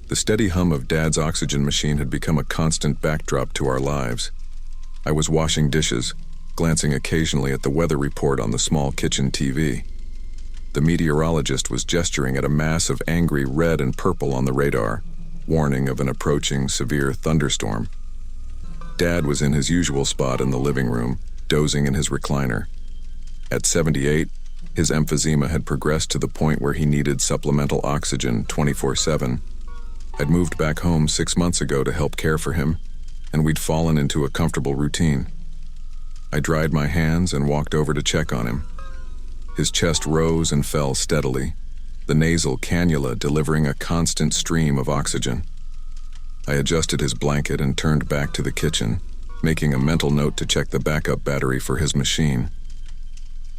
The steady hum of Dad's oxygen machine had become a constant backdrop to our lives. I was washing dishes, glancing occasionally at the weather report on the small kitchen TV. The meteorologist was gesturing at a mass of angry red and purple on the radar, warning of an approaching severe thunderstorm. Dad was in his usual spot in the living room, dozing in his recliner. At 78, his emphysema had progressed to the point where he needed supplemental oxygen 24/7. I'd moved back home 6 months ago to help care for him, and we'd fallen into a comfortable routine. I dried my hands and walked over to check on him. His chest rose and fell steadily, the nasal cannula delivering a constant stream of oxygen. I adjusted his blanket and turned back to the kitchen, making a mental note to check the backup battery for his machine.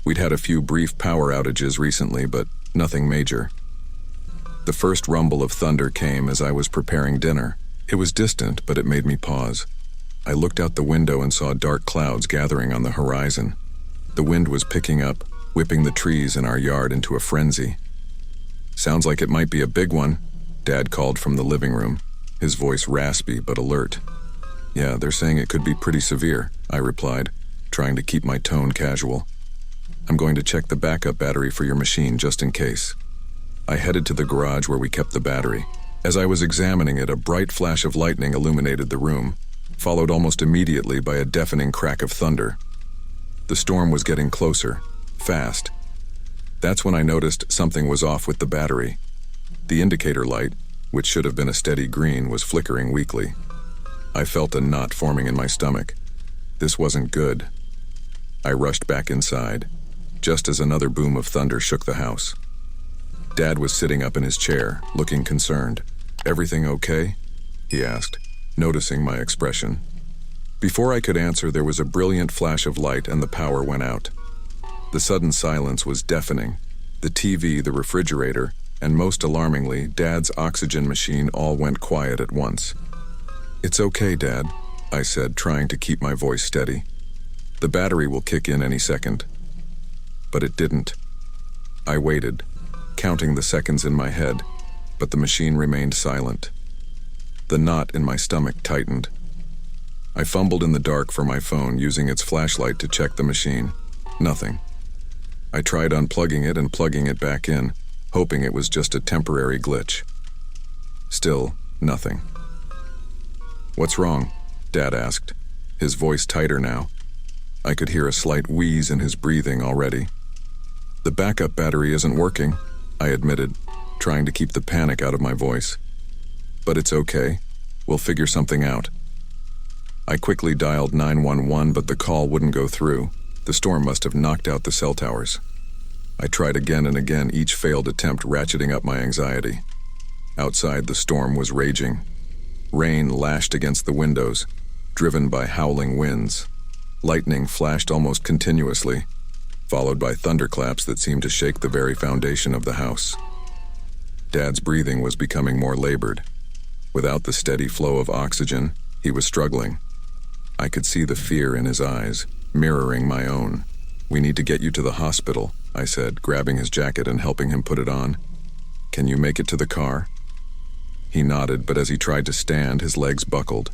We'd had a few brief power outages recently, but nothing major. The first rumble of thunder came as I was preparing dinner. It was distant, but it made me pause. I looked out the window and saw dark clouds gathering on the horizon. The wind was picking up, whipping the trees in our yard into a frenzy. "Sounds like it might be a big one," Dad called from the living room, his voice raspy but alert. "Yeah, they're saying it could be pretty severe," I replied, trying to keep my tone casual. "I'm going to check the backup battery for your machine just in case." I headed to the garage where we kept the battery. As I was examining it, a bright flash of lightning illuminated the room, followed almost immediately by a deafening crack of thunder. The storm was getting closer, fast. That's when I noticed something was off with the battery. The indicator light, which should have been a steady green, was flickering weakly. I felt a knot forming in my stomach. This wasn't good. I rushed back inside, just as another boom of thunder shook the house. Dad was sitting up in his chair, looking concerned. "Everything okay?" he asked, noticing my expression. Before I could answer, there was a brilliant flash of light and the power went out. The sudden silence was deafening. The TV, the refrigerator, and most alarmingly, Dad's oxygen machine all went quiet at once. "It's okay, Dad," I said, trying to keep my voice steady. "The battery will kick in any second." But it didn't. I waited, counting the seconds in my head, but the machine remained silent. The knot in my stomach tightened. I fumbled in the dark for my phone, using its flashlight to check the machine. Nothing. I tried unplugging it and plugging it back in, hoping it was just a temporary glitch. Still, nothing. "What's wrong?" Dad asked, his voice tighter now. I could hear a slight wheeze in his breathing already. "The backup battery isn't working," I admitted, trying to keep the panic out of my voice. "But it's okay. We'll figure something out." I quickly dialed 911, but the call wouldn't go through. The storm must have knocked out the cell towers. I tried again and again, each failed attempt ratcheting up my anxiety. Outside, the storm was raging. Rain lashed against the windows, driven by howling winds. Lightning flashed almost continuously, followed by thunderclaps that seemed to shake the very foundation of the house. Dad's breathing was becoming more labored. Without the steady flow of oxygen, he was struggling. I could see the fear in his eyes, mirroring my own. "We need to get you to the hospital," I said, grabbing his jacket and helping him put it on. "Can you make it to the car?" He nodded, but as he tried to stand, his legs buckled.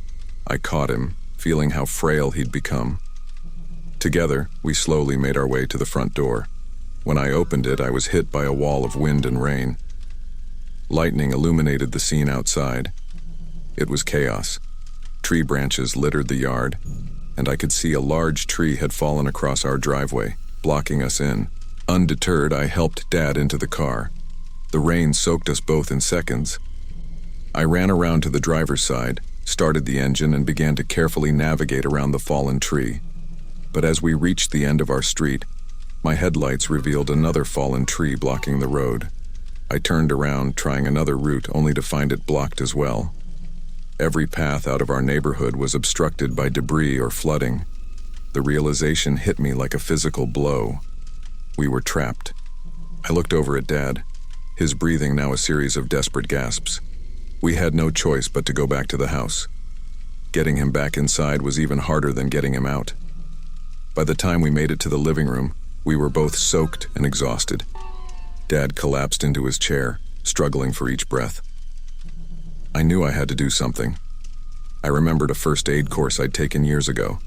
I caught him, feeling how frail he'd become. Together, we slowly made our way to the front door. When I opened it, I was hit by a wall of wind and rain. Lightning illuminated the scene outside. It was chaos. Tree branches littered the yard, and I could see a large tree had fallen across our driveway, blocking us in. Undeterred, I helped Dad into the car. The rain soaked us both in seconds. I ran around to the driver's side, started the engine, and began to carefully navigate around the fallen tree. But as we reached the end of our street, my headlights revealed another fallen tree blocking the road. I turned around, trying another route, only to find it blocked as well. Every path out of our neighborhood was obstructed by debris or flooding. The realization hit me like a physical blow. We were trapped. I looked over at Dad, his breathing now a series of desperate gasps. We had no choice but to go back to the house. Getting him back inside was even harder than getting him out. By the time we made it to the living room, we were both soaked and exhausted. Dad collapsed into his chair, struggling for each breath. I knew I had to do something. I remembered a first aid course I'd taken years ago.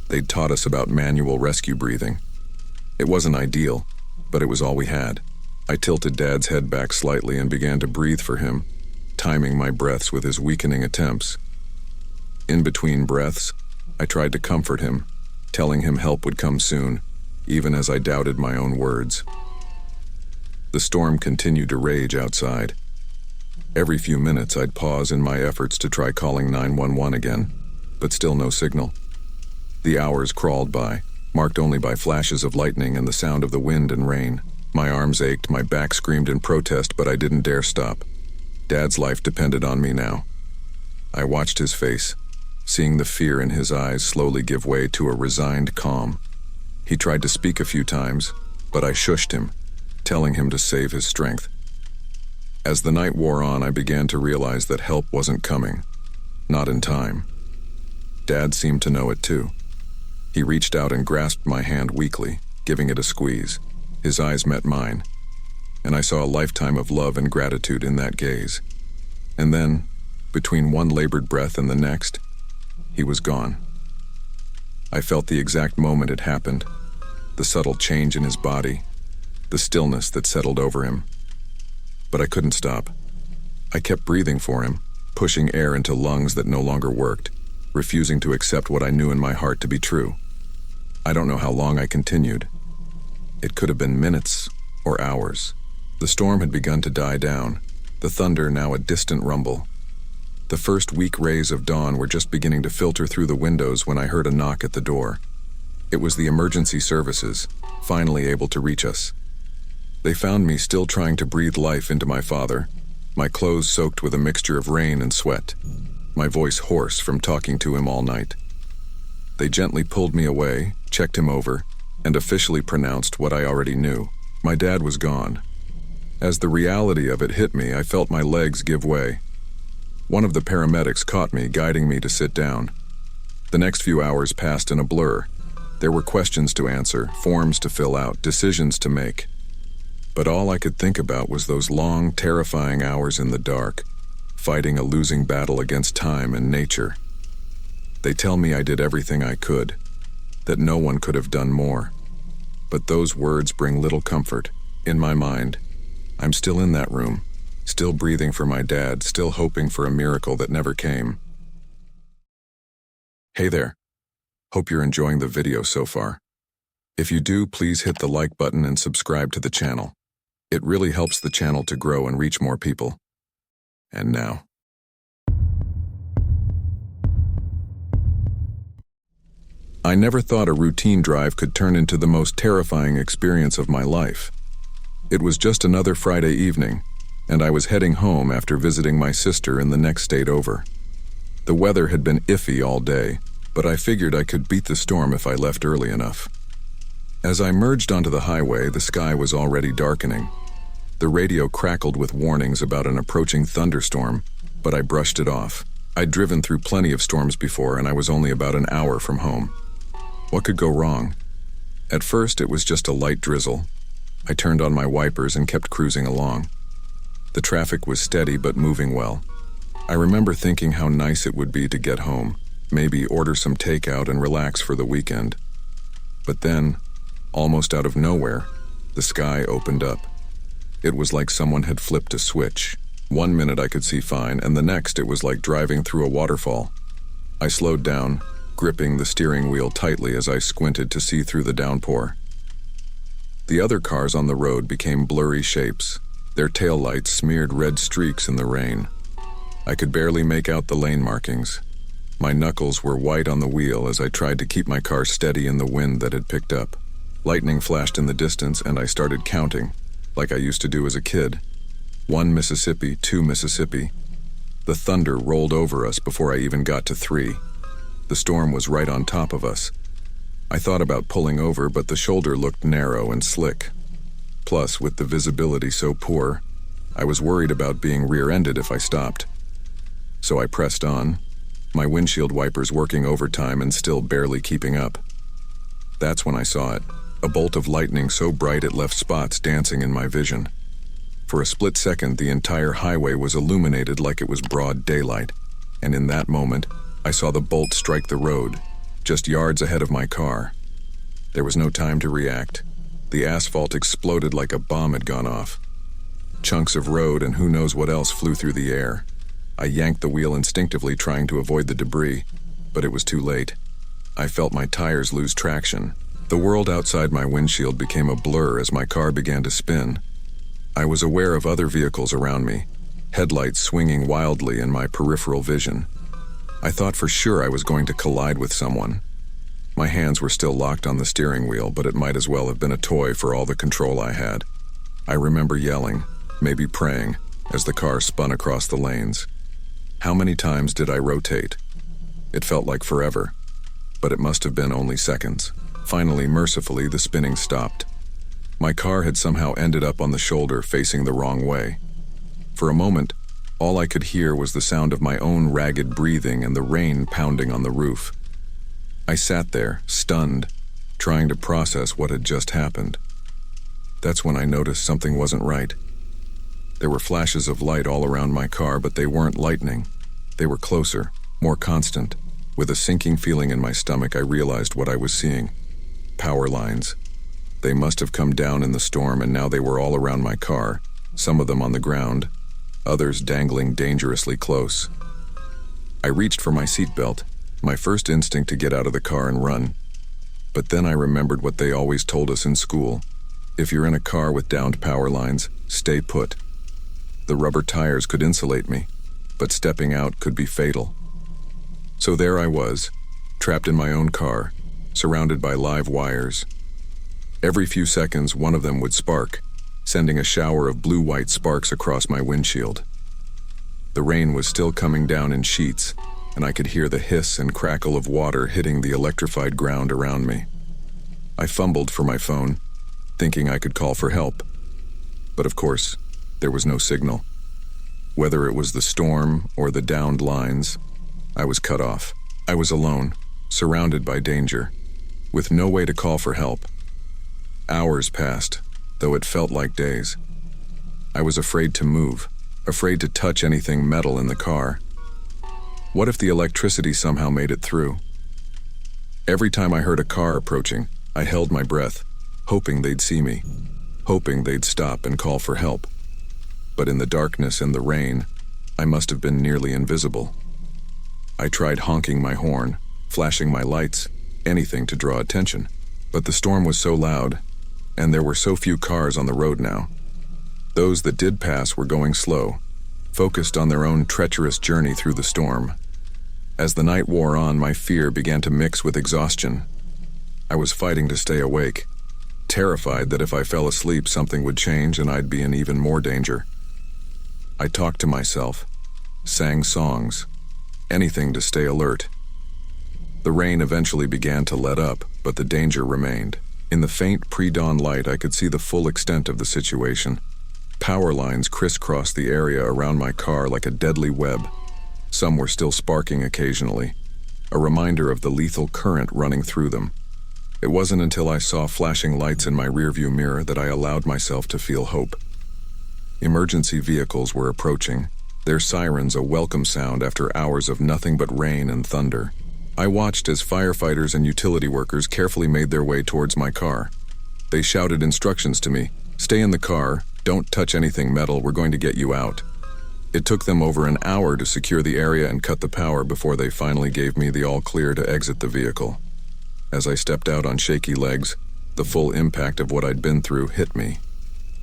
They'd taught us about manual rescue breathing. It wasn't ideal, but it was all we had. I tilted Dad's head back slightly and began to breathe for him, timing my breaths with his weakening attempts. In between breaths, I tried to comfort him, telling him help would come soon, even as I doubted my own words. The storm continued to rage outside. Every few minutes I'd pause in my efforts to try calling 911 again, but still no signal. The hours crawled by, marked only by flashes of lightning and the sound of the wind and rain. My arms ached, my back screamed in protest, but I didn't dare stop. Dad's life depended on me now. I watched his face, seeing the fear in his eyes slowly give way to a resigned calm. He tried to speak a few times, but I shushed him, telling him to save his strength. As the night wore on, I began to realize that help wasn't coming. Not in time. Dad seemed to know it too. He reached out and grasped my hand weakly, giving it a squeeze. His eyes met mine, and I saw a lifetime of love and gratitude in that gaze. And then, between one labored breath and the next, he was gone. I felt the exact moment it happened, the subtle change in his body, the stillness that settled over him. But I couldn't stop. I kept breathing for him, pushing air into lungs that no longer worked, refusing to accept what I knew in my heart to be true. I don't know how long I continued. It could have been minutes or hours. The storm had begun to die down, the thunder now a distant rumble. The first weak rays of dawn were just beginning to filter through the windows when I heard a knock at the door. It was the emergency services, finally able to reach us. They found me still trying to breathe life into my father, my clothes soaked with a mixture of rain and sweat, my voice hoarse from talking to him all night. They gently pulled me away, checked him over, and officially pronounced what I already knew. My dad was gone. As the reality of it hit me, I felt my legs give way. One of the paramedics caught me, guiding me to sit down. The next few hours passed in a blur. There were questions to answer, forms to fill out, decisions to make. But all I could think about was those long, terrifying hours in the dark, fighting a losing battle against time and nature. They tell me I did everything I could, that no one could have done more. But those words bring little comfort. In my mind, I'm still in that room, still breathing for my dad, still hoping for a miracle that never came. Hey there. Hope you're enjoying the video so far. If you do, please hit the like button and subscribe to the channel. It really helps the channel to grow and reach more people. And now. I never thought a routine drive could turn into the most terrifying experience of my life. It was just another Friday evening, and I was heading home after visiting my sister in the next state over. The weather had been iffy all day, but I figured I could beat the storm if I left early enough. As I merged onto the highway, the sky was already darkening. The radio crackled with warnings about an approaching thunderstorm, but I brushed it off. I'd driven through plenty of storms before, and I was only about an hour from home. What could go wrong? At first, it was just a light drizzle. I turned on my wipers and kept cruising along. The traffic was steady but moving well. I remember thinking how nice it would be to get home, maybe order some takeout and relax for the weekend. But then, almost out of nowhere, the sky opened up. It was like someone had flipped a switch. One minute I could see fine, and the next it was like driving through a waterfall. I slowed down, gripping the steering wheel tightly as I squinted to see through the downpour. The other cars on the road became blurry shapes, their taillights smeared red streaks in the rain. I could barely make out the lane markings. My knuckles were white on the wheel as I tried to keep my car steady in the wind that had picked up. Lightning flashed in the distance and I started counting, like I used to do as a kid. 1 Mississippi, 2 Mississippi. The thunder rolled over us before I even got to 3. The storm was right on top of us. I thought about pulling over, but the shoulder looked narrow and slick. Plus, with the visibility so poor, I was worried about being rear-ended if I stopped. So I pressed on, my windshield wipers working overtime and still barely keeping up. That's when I saw it, a bolt of lightning so bright it left spots dancing in my vision. For a split second, the entire highway was illuminated like it was broad daylight, and in that moment, I saw the bolt strike the road, just yards ahead of my car. There was no time to react. The asphalt exploded like a bomb had gone off. Chunks of road and who knows what else flew through the air. I yanked the wheel instinctively, trying to avoid the debris, but it was too late. I felt my tires lose traction. The world outside my windshield became a blur as my car began to spin. I was aware of other vehicles around me, headlights swinging wildly in my peripheral vision. I thought for sure I was going to collide with someone. My hands were still locked on the steering wheel, but it might as well have been a toy for all the control I had. I remember yelling, maybe praying, as the car spun across the lanes. How many times did I rotate? It felt like forever, but it must have been only seconds. Finally, mercifully, the spinning stopped. My car had somehow ended up on the shoulder, facing the wrong way. For a moment, all I could hear was the sound of my own ragged breathing and the rain pounding on the roof. I sat there, stunned, trying to process what had just happened. That's when I noticed something wasn't right. There were flashes of light all around my car, but they weren't lightning. They were closer, more constant. With a sinking feeling in my stomach, I realized what I was seeing. Power lines. They must have come down in the storm, and now they were all around my car, some of them on the ground, others dangling dangerously close. I reached for my seatbelt, my first instinct to get out of the car and run. But then I remembered what they always told us in school. If you're in a car with downed power lines, stay put. The rubber tires could insulate me, but stepping out could be fatal. So there I was, trapped in my own car, surrounded by live wires. Every few seconds, one of them would spark, sending a shower of blue-white sparks across my windshield. The rain was still coming down in sheets, and I could hear the hiss and crackle of water hitting the electrified ground around me. I fumbled for my phone, thinking I could call for help. But of course, there was no signal. Whether it was the storm or the downed lines, I was cut off. I was alone, surrounded by danger, with no way to call for help. Hours passed, though it felt like days. I was afraid to move, afraid to touch anything metal in the car. What if the electricity somehow made it through? Every time I heard a car approaching, I held my breath, hoping they'd see me, hoping they'd stop and call for help. But in the darkness and the rain, I must have been nearly invisible. I tried honking my horn, flashing my lights, anything to draw attention. But the storm was so loud, and there were so few cars on the road now. Those that did pass were going slow, focused on their own treacherous journey through the storm. As the night wore on, my fear began to mix with exhaustion. I was fighting to stay awake, terrified that if I fell asleep, something would change and I'd be in even more danger. I talked to myself, sang songs, anything to stay alert. The rain eventually began to let up, but the danger remained. In the faint pre-dawn light, I could see the full extent of the situation. Power lines crisscrossed the area around my car like a deadly web. Some were still sparking occasionally, a reminder of the lethal current running through them. It wasn't until I saw flashing lights in my rearview mirror that I allowed myself to feel hope. Emergency vehicles were approaching, their sirens a welcome sound after hours of nothing but rain and thunder. I watched as firefighters and utility workers carefully made their way towards my car. They shouted instructions to me, "Stay in the car, don't touch anything metal, we're going to get you out." It took them over an hour to secure the area and cut the power before they finally gave me the all-clear to exit the vehicle. As I stepped out on shaky legs, the full impact of what I'd been through hit me.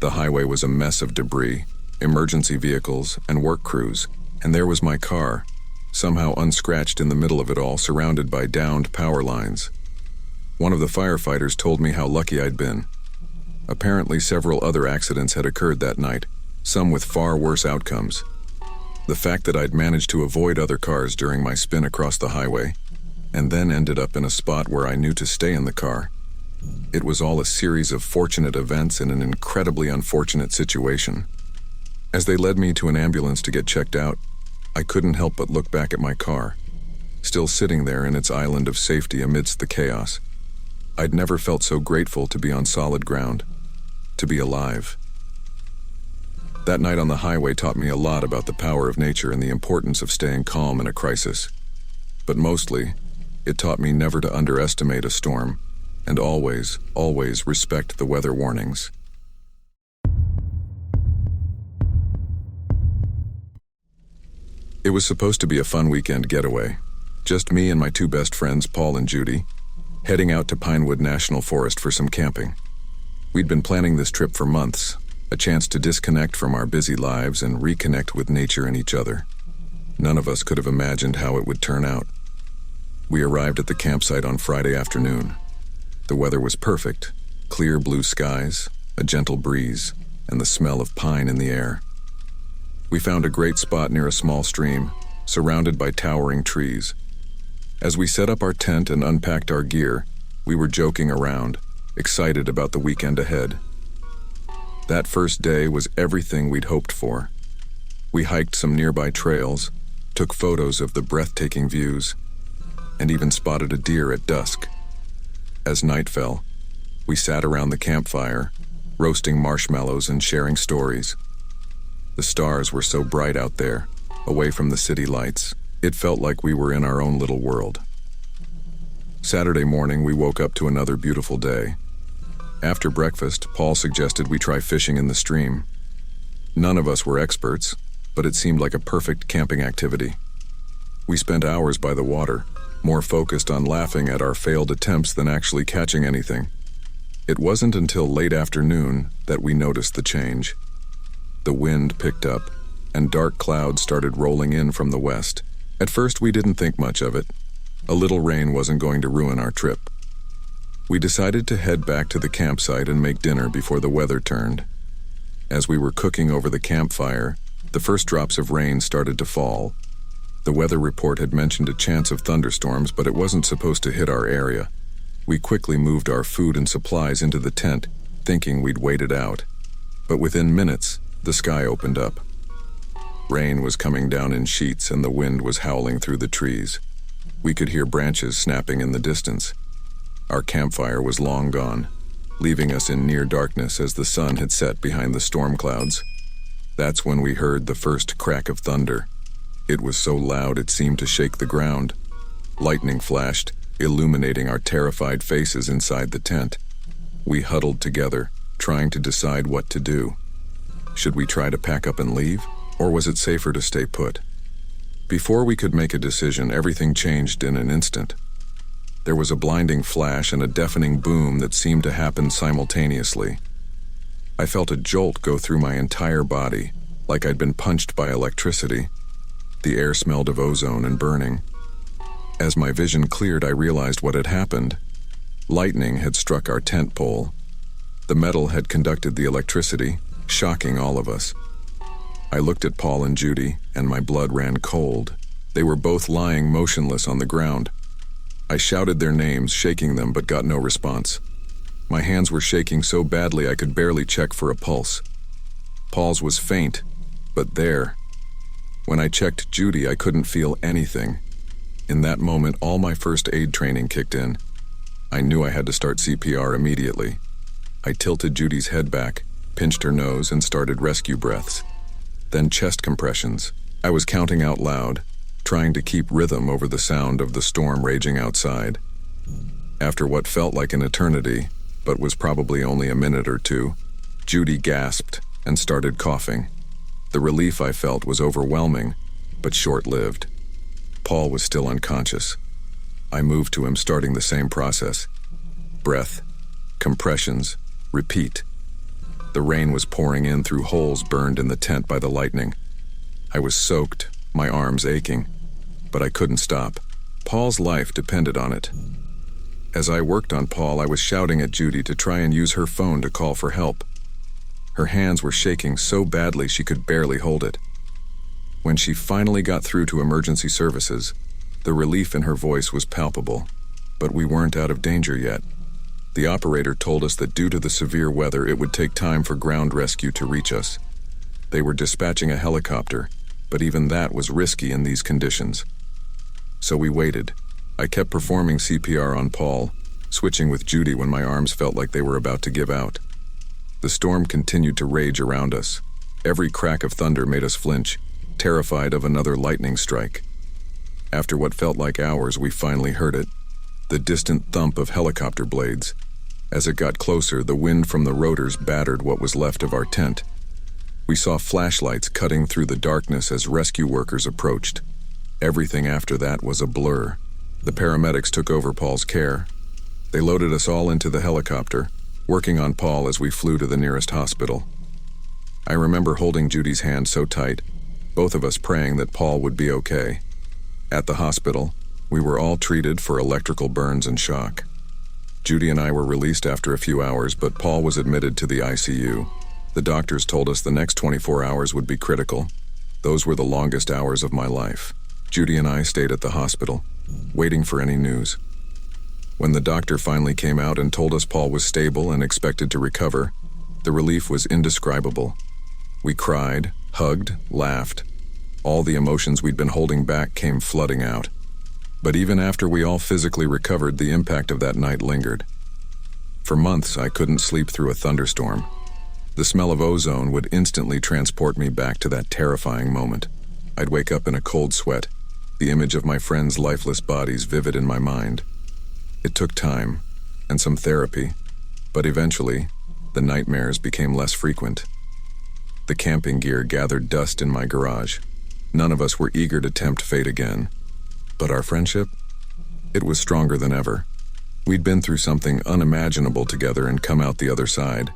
The highway was a mess of debris, emergency vehicles, and work crews, and there was my car, somehow unscratched in the middle of it all, surrounded by downed power lines. One of the firefighters told me how lucky I'd been. Apparently, several other accidents had occurred that night, some with far worse outcomes. The fact that I'd managed to avoid other cars during my spin across the highway, and then ended up in a spot where I knew to stay in the car. It was all a series of fortunate events in an incredibly unfortunate situation. As they led me to an ambulance to get checked out, I couldn't help but look back at my car, still sitting there in its island of safety amidst the chaos. I'd never felt so grateful to be on solid ground, to be alive. That night on the highway taught me a lot about the power of nature and the importance of staying calm in a crisis. But mostly, it taught me never to underestimate a storm, and always, always respect the weather warnings. It was supposed to be a fun weekend getaway. Just me and my two best friends, Paul and Judy, heading out to Pinewood National Forest for some camping. We'd been planning this trip for months, a chance to disconnect from our busy lives and reconnect with nature and each other. None of us could have imagined how it would turn out. We arrived at the campsite on Friday afternoon. The weather was perfect, clear blue skies, a gentle breeze, and the smell of pine in the air. We found a great spot near a small stream, surrounded by towering trees. As we set up our tent and unpacked our gear, we were joking around, excited about the weekend ahead. That first day was everything we'd hoped for. We hiked some nearby trails, took photos of the breathtaking views, and even spotted a deer at dusk. As night fell, we sat around the campfire, roasting marshmallows and sharing stories. The stars were so bright out there, away from the city lights, it felt like we were in our own little world. Saturday morning, we woke up to another beautiful day. After breakfast, Paul suggested we try fishing in the stream. None of us were experts, but it seemed like a perfect camping activity. We spent hours by the water, more focused on laughing at our failed attempts than actually catching anything. It wasn't until late afternoon that we noticed the change. The wind picked up, and dark clouds started rolling in from the west. At first, we didn't think much of it. A little rain wasn't going to ruin our trip. We decided to head back to the campsite and make dinner before the weather turned. As we were cooking over the campfire, the first drops of rain started to fall. The weather report had mentioned a chance of thunderstorms, but it wasn't supposed to hit our area. We quickly moved our food and supplies into the tent, thinking we'd wait it out. But within minutes, the sky opened up. Rain was coming down in sheets and the wind was howling through the trees. We could hear branches snapping in the distance. Our campfire was long gone, leaving us in near darkness as the sun had set behind the storm clouds. That's when we heard the first crack of thunder. It was so loud it seemed to shake the ground. Lightning flashed, illuminating our terrified faces inside the tent. We huddled together, trying to decide what to do. Should we try to pack up and leave, or was it safer to stay put? Before we could make a decision, everything changed in an instant. There was a blinding flash and a deafening boom that seemed to happen simultaneously. I felt a jolt go through my entire body, like I'd been punched by electricity. The air smelled of ozone and burning. As my vision cleared, I realized what had happened. Lightning had struck our tent pole. The metal had conducted the electricity, shocking all of us. I looked at Paul and Judy, and my blood ran cold. They were both lying motionless on the ground. I shouted their names, shaking them, but got no response. My hands were shaking so badly I could barely check for a pulse. Paul's was faint, but there. When I checked Judy, I couldn't feel anything. In that moment, all my first aid training kicked in. I knew I had to start CPR immediately. I tilted Judy's head back, pinched her nose, and started rescue breaths. Then chest compressions. I was counting out loud, trying to keep rhythm over the sound of the storm raging outside. After what felt like an eternity, but was probably only a minute or two, Judy gasped and started coughing. The relief I felt was overwhelming, but short-lived. Paul was still unconscious. I moved to him, starting the same process. Breath, compressions, repeat. The rain was pouring in through holes burned in the tent by the lightning. I was soaked, my arms aching, but I couldn't stop. Paul's life depended on it. As I worked on Paul, I was shouting at Judy to try and use her phone to call for help. Her hands were shaking so badly she could barely hold it. When she finally got through to emergency services, the relief in her voice was palpable, but we weren't out of danger yet. The operator told us that due to the severe weather, it would take time for ground rescue to reach us. They were dispatching a helicopter, but even that was risky in these conditions. So we waited. I kept performing CPR on Paul, switching with Judy when my arms felt like they were about to give out. The storm continued to rage around us. Every crack of thunder made us flinch, terrified of another lightning strike. After what felt like hours, we finally heard it, the distant thump of helicopter blades. As it got closer, the wind from the rotors battered what was left of our tent. We saw flashlights cutting through the darkness as rescue workers approached. Everything after that was a blur. The paramedics took over Paul's care. They loaded us all into the helicopter, working on Paul as we flew to the nearest hospital. I remember holding Judy's hand so tight, both of us praying that Paul would be okay. At the hospital, we were all treated for electrical burns and shock. Judy and I were released after a few hours, but Paul was admitted to the ICU. The doctors told us the next 24 hours would be critical. Those were the longest hours of my life. Judy and I stayed at the hospital, waiting for any news. When the doctor finally came out and told us Paul was stable and expected to recover, the relief was indescribable. We cried, hugged, laughed. All the emotions we'd been holding back came flooding out. But even after we all physically recovered, the impact of that night lingered. For months, I couldn't sleep through a thunderstorm. The smell of ozone would instantly transport me back to that terrifying moment. I'd wake up in a cold sweat, the image of my friends' lifeless bodies vivid in my mind. It took time and some therapy, but eventually, the nightmares became less frequent. The camping gear gathered dust in my garage. None of us were eager to tempt fate again. But our friendship? It was stronger than ever. We'd been through something unimaginable together and come out the other side.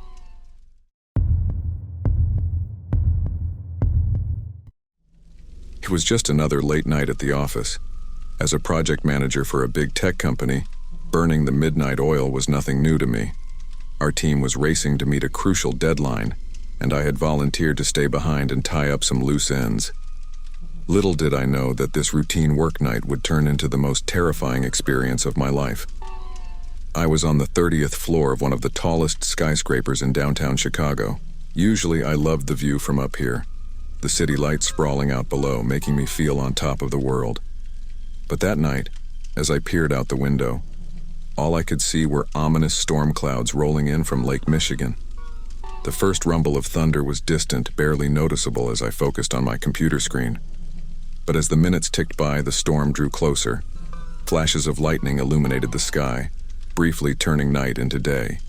It was just another late night at the office. As a project manager for a big tech company, burning the midnight oil was nothing new to me. Our team was racing to meet a crucial deadline, and I had volunteered to stay behind and tie up some loose ends. Little did I know that this routine work night would turn into the most terrifying experience of my life. I was on the 30th floor of one of the tallest skyscrapers in downtown Chicago. Usually I loved the view from up here, the city lights sprawling out below, making me feel on top of the world. But that night, as I peered out the window, all I could see were ominous storm clouds rolling in from Lake Michigan. The first rumble of thunder was distant, barely noticeable as I focused on my computer screen. But as the minutes ticked by, the storm drew closer. Flashes of lightning illuminated the sky, briefly turning night into day.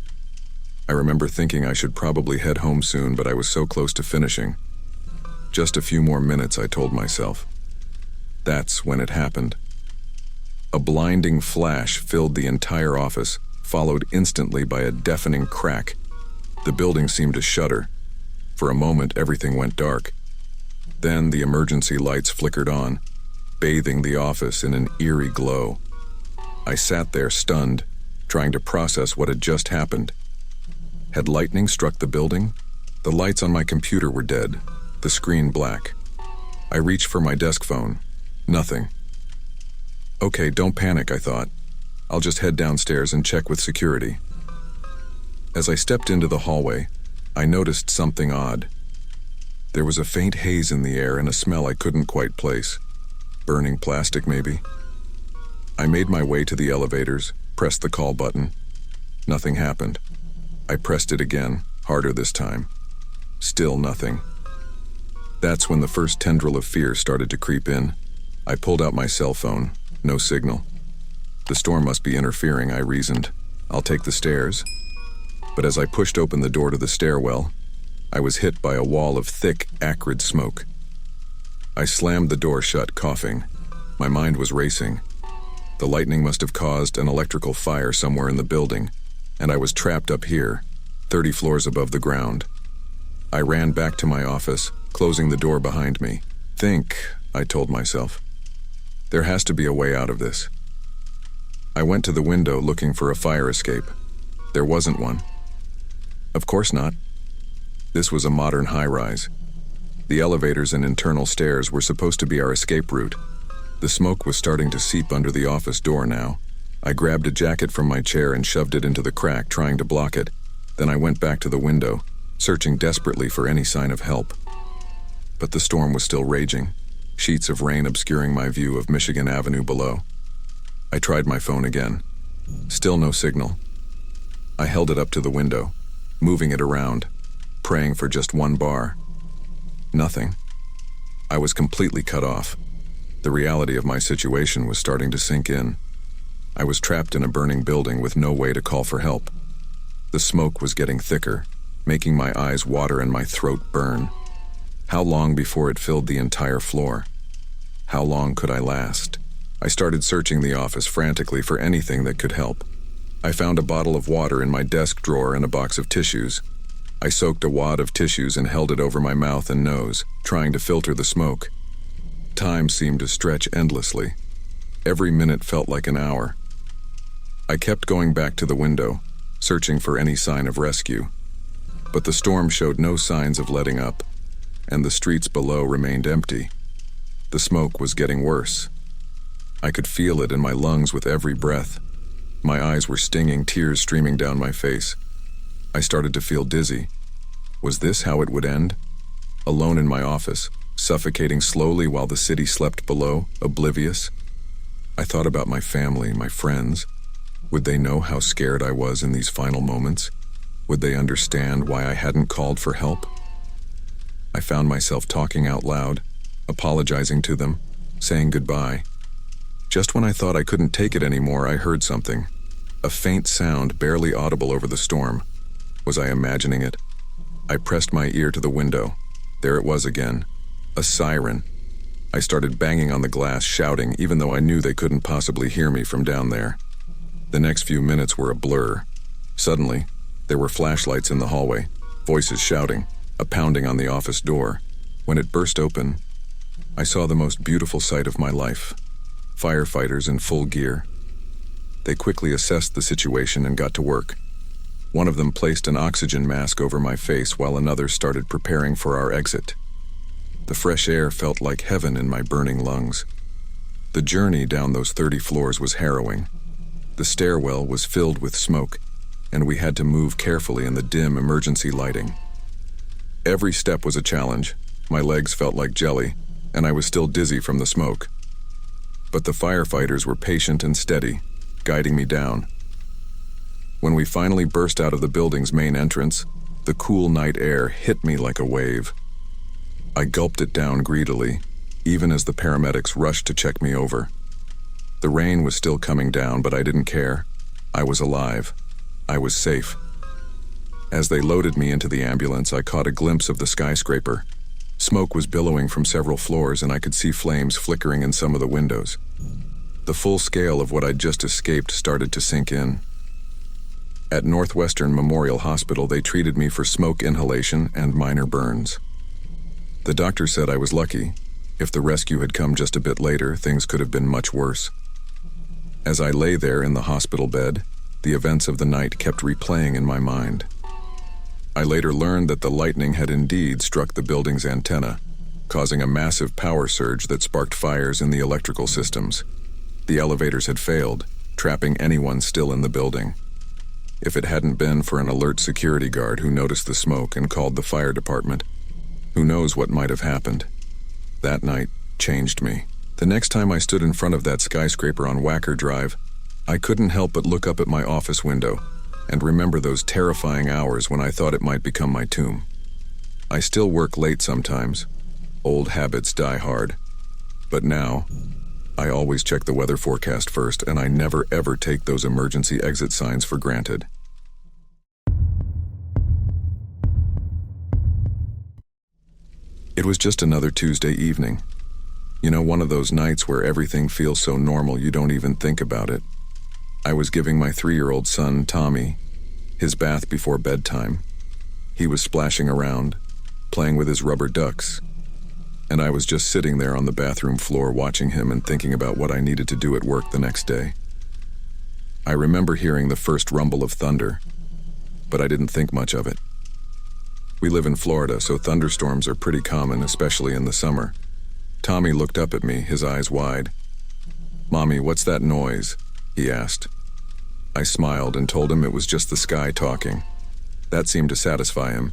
I remember thinking I should probably head home soon, but I was so close to finishing. Just a few more minutes, I told myself. That's when it happened. A blinding flash filled the entire office, followed instantly by a deafening crack. The building seemed to shudder. For a moment, everything went dark. Then the emergency lights flickered on, bathing the office in an eerie glow. I sat there stunned, trying to process what had just happened. Had lightning struck the building? The lights on my computer were dead, the screen black. I reached for my desk phone. Nothing. Okay, don't panic, I thought. I'll just head downstairs and check with security. As I stepped into the hallway, I noticed something odd. There was a faint haze in the air and a smell I couldn't quite place. Burning plastic, maybe? I made my way to the elevators, pressed the call button. Nothing happened. I pressed it again, harder this time. Still nothing. That's when the first tendril of fear started to creep in. I pulled out my cell phone. No signal. The storm must be interfering, I reasoned. I'll take the stairs. But as I pushed open the door to the stairwell, I was hit by a wall of thick, acrid smoke. I slammed the door shut, coughing. My mind was racing. The lightning must have caused an electrical fire somewhere in the building, and I was trapped up here, 30 floors above the ground. I ran back to my office, closing the door behind me. Think, I told myself. There has to be a way out of this. I went to the window looking for a fire escape. There wasn't one. Of course not. This was a modern high-rise. The elevators and internal stairs were supposed to be our escape route. The smoke was starting to seep under the office door now. I grabbed a jacket from my chair and shoved it into the crack, trying to block it. Then I went back to the window, searching desperately for any sign of help. But the storm was still raging, sheets of rain obscuring my view of Michigan Avenue below. I tried my phone again. Still no signal. I held it up to the window, moving it around, praying for just one bar. Nothing. I was completely cut off. The reality of my situation was starting to sink in. I was trapped in a burning building with no way to call for help. The smoke was getting thicker, making my eyes water and my throat burn. How long before it filled the entire floor? How long could I last? I started searching the office frantically for anything that could help. I found a bottle of water in my desk drawer and a box of tissues. I soaked a wad of tissues and held it over my mouth and nose, trying to filter the smoke. Time seemed to stretch endlessly. Every minute felt like an hour. I kept going back to the window, searching for any sign of rescue. But the storm showed no signs of letting up, and the streets below remained empty. The smoke was getting worse. I could feel it in my lungs with every breath. My eyes were stinging, tears streaming down my face. I started to feel dizzy. Was this how it would end? Alone in my office, suffocating slowly while the city slept below, oblivious? I thought about my family, my friends. Would they know how scared I was in these final moments? Would they understand why I hadn't called for help? I found myself talking out loud, apologizing to them, saying goodbye. Just when I thought I couldn't take it anymore, I heard something. A faint sound, barely audible over the storm. Was I imagining it? I pressed my ear to the window. There it was again. A siren. I started banging on the glass, shouting, even though I knew they couldn't possibly hear me from down there. The next few minutes were a blur. Suddenly, there were flashlights in the hallway, voices shouting, a pounding on the office door. When it burst open, I saw the most beautiful sight of my life. Firefighters in full gear. They quickly assessed the situation and got to work. One of them placed an oxygen mask over my face while another started preparing for our exit. The fresh air felt like heaven in my burning lungs. The journey down those 30 floors was harrowing. The stairwell was filled with smoke, and we had to move carefully in the dim emergency lighting. Every step was a challenge. My legs felt like jelly, and I was still dizzy from the smoke. But the firefighters were patient and steady, guiding me down. When we finally burst out of the building's main entrance, the cool night air hit me like a wave. I gulped it down greedily, even as the paramedics rushed to check me over. The rain was still coming down, but I didn't care. I was alive. I was safe. As they loaded me into the ambulance, I caught a glimpse of the skyscraper. Smoke was billowing from several floors, and I could see flames flickering in some of the windows. The full scale of what I'd just escaped started to sink in. At Northwestern Memorial Hospital, they treated me for smoke inhalation and minor burns. The doctor said I was lucky. If the rescue had come just a bit later, things could have been much worse. As I lay there in the hospital bed, the events of the night kept replaying in my mind. I later learned that the lightning had indeed struck the building's antenna, causing a massive power surge that sparked fires in the electrical systems. The elevators had failed, trapping anyone still in the building. If it hadn't been for an alert security guard who noticed the smoke and called the fire department, who knows what might have happened. That night changed me. The next time I stood in front of that skyscraper on Wacker Drive, I couldn't help but look up at my office window and remember those terrifying hours when I thought it might become my tomb. I still work late sometimes. Old habits die hard. But now, I always check the weather forecast first, and I never ever take those emergency exit signs for granted. It was just another Tuesday evening. You know, one of those nights where everything feels so normal you don't even think about it. I was giving my 3-year-old son, Tommy, his bath before bedtime. He was splashing around, playing with his rubber ducks, and I was just sitting there on the bathroom floor watching him and thinking about what I needed to do at work the next day. I remember hearing the first rumble of thunder, but I didn't think much of it. We live in Florida, so thunderstorms are pretty common, especially in the summer. Tommy looked up at me, his eyes wide. "Mommy, what's that noise?" he asked. I smiled and told him it was just the sky talking. That seemed to satisfy him,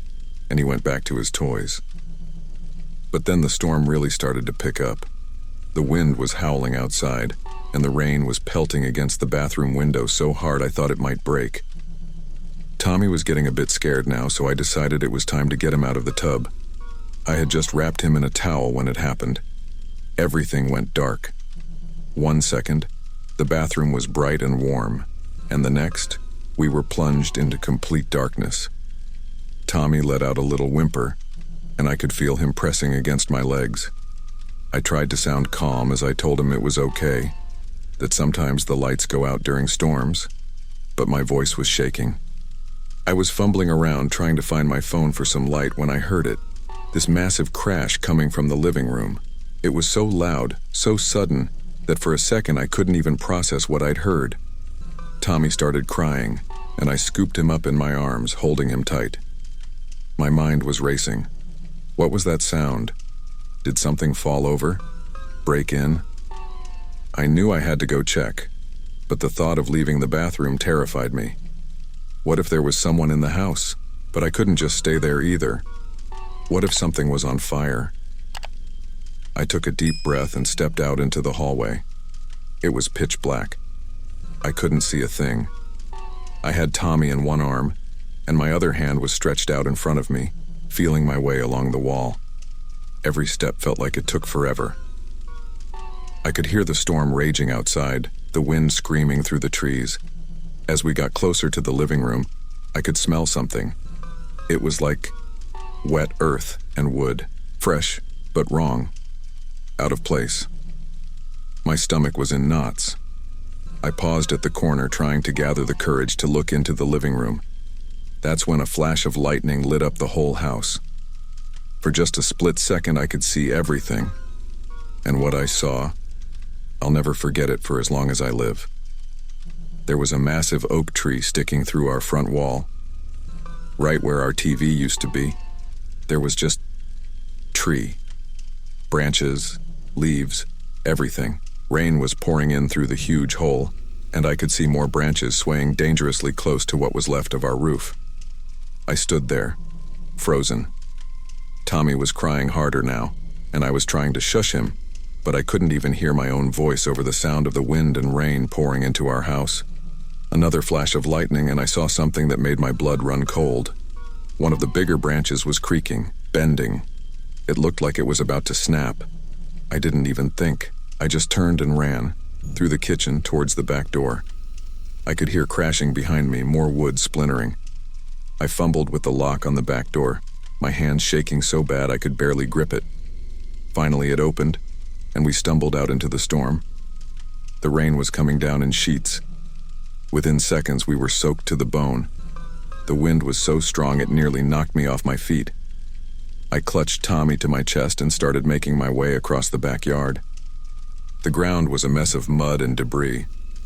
and he went back to his toys. But then the storm really started to pick up. The wind was howling outside, and the rain was pelting against the bathroom window so hard I thought it might break. Tommy was getting a bit scared now, so I decided it was time to get him out of the tub. I had just wrapped him in a towel when it happened. Everything went dark. 1 second, the bathroom was bright and warm, and the next, we were plunged into complete darkness. Tommy let out a little whimper, and I could feel him pressing against my legs. I tried to sound calm as I told him it was okay, that sometimes the lights go out during storms, but my voice was shaking. I was fumbling around trying to find my phone for some light when I heard it, this massive crash coming from the living room. It was so loud, so sudden, that for a second I couldn't even process what I'd heard. Tommy started crying, and I scooped him up in my arms, holding him tight. My mind was racing. What was that sound? Did something fall over? Break in? I knew I had to go check, but the thought of leaving the bathroom terrified me. What if there was someone in the house? But I couldn't just stay there either. What if something was on fire? I took a deep breath and stepped out into the hallway. It was pitch black. I couldn't see a thing. I had Tommy in one arm, and my other hand was stretched out in front of me, feeling my way along the wall. Every step felt like it took forever. I could hear the storm raging outside, the wind screaming through the trees. As we got closer to the living room, I could smell something. It was like wet earth and wood, fresh, but wrong, out of place. My stomach was in knots. I paused at the corner trying to gather the courage to look into the living room. That's when a flash of lightning lit up the whole house. For just a split second I could see everything. And what I saw, I'll never forget it for as long as I live. There was a massive oak tree sticking through our front wall. Right where our TV used to be, there was just tree. Branches, leaves, everything. Rain was pouring in through the huge hole, and I could see more branches swaying dangerously close to what was left of our roof. I stood there, frozen. Tommy was crying harder now, and I was trying to shush him, but I couldn't even hear my own voice over the sound of the wind and rain pouring into our house. Another flash of lightning, and I saw something that made my blood run cold. One of the bigger branches was creaking, bending. It looked like it was about to snap. I didn't even think. I just turned and ran, through the kitchen towards the back door. I could hear crashing behind me, more wood splintering. I fumbled with the lock on the back door, my hands shaking so bad I could barely grip it. Finally it opened, and we stumbled out into the storm. The rain was coming down in sheets. Within seconds we were soaked to the bone. The wind was so strong it nearly knocked me off my feet. I clutched Tommy to my chest and started making my way across the backyard. The ground was a mess of mud and debris.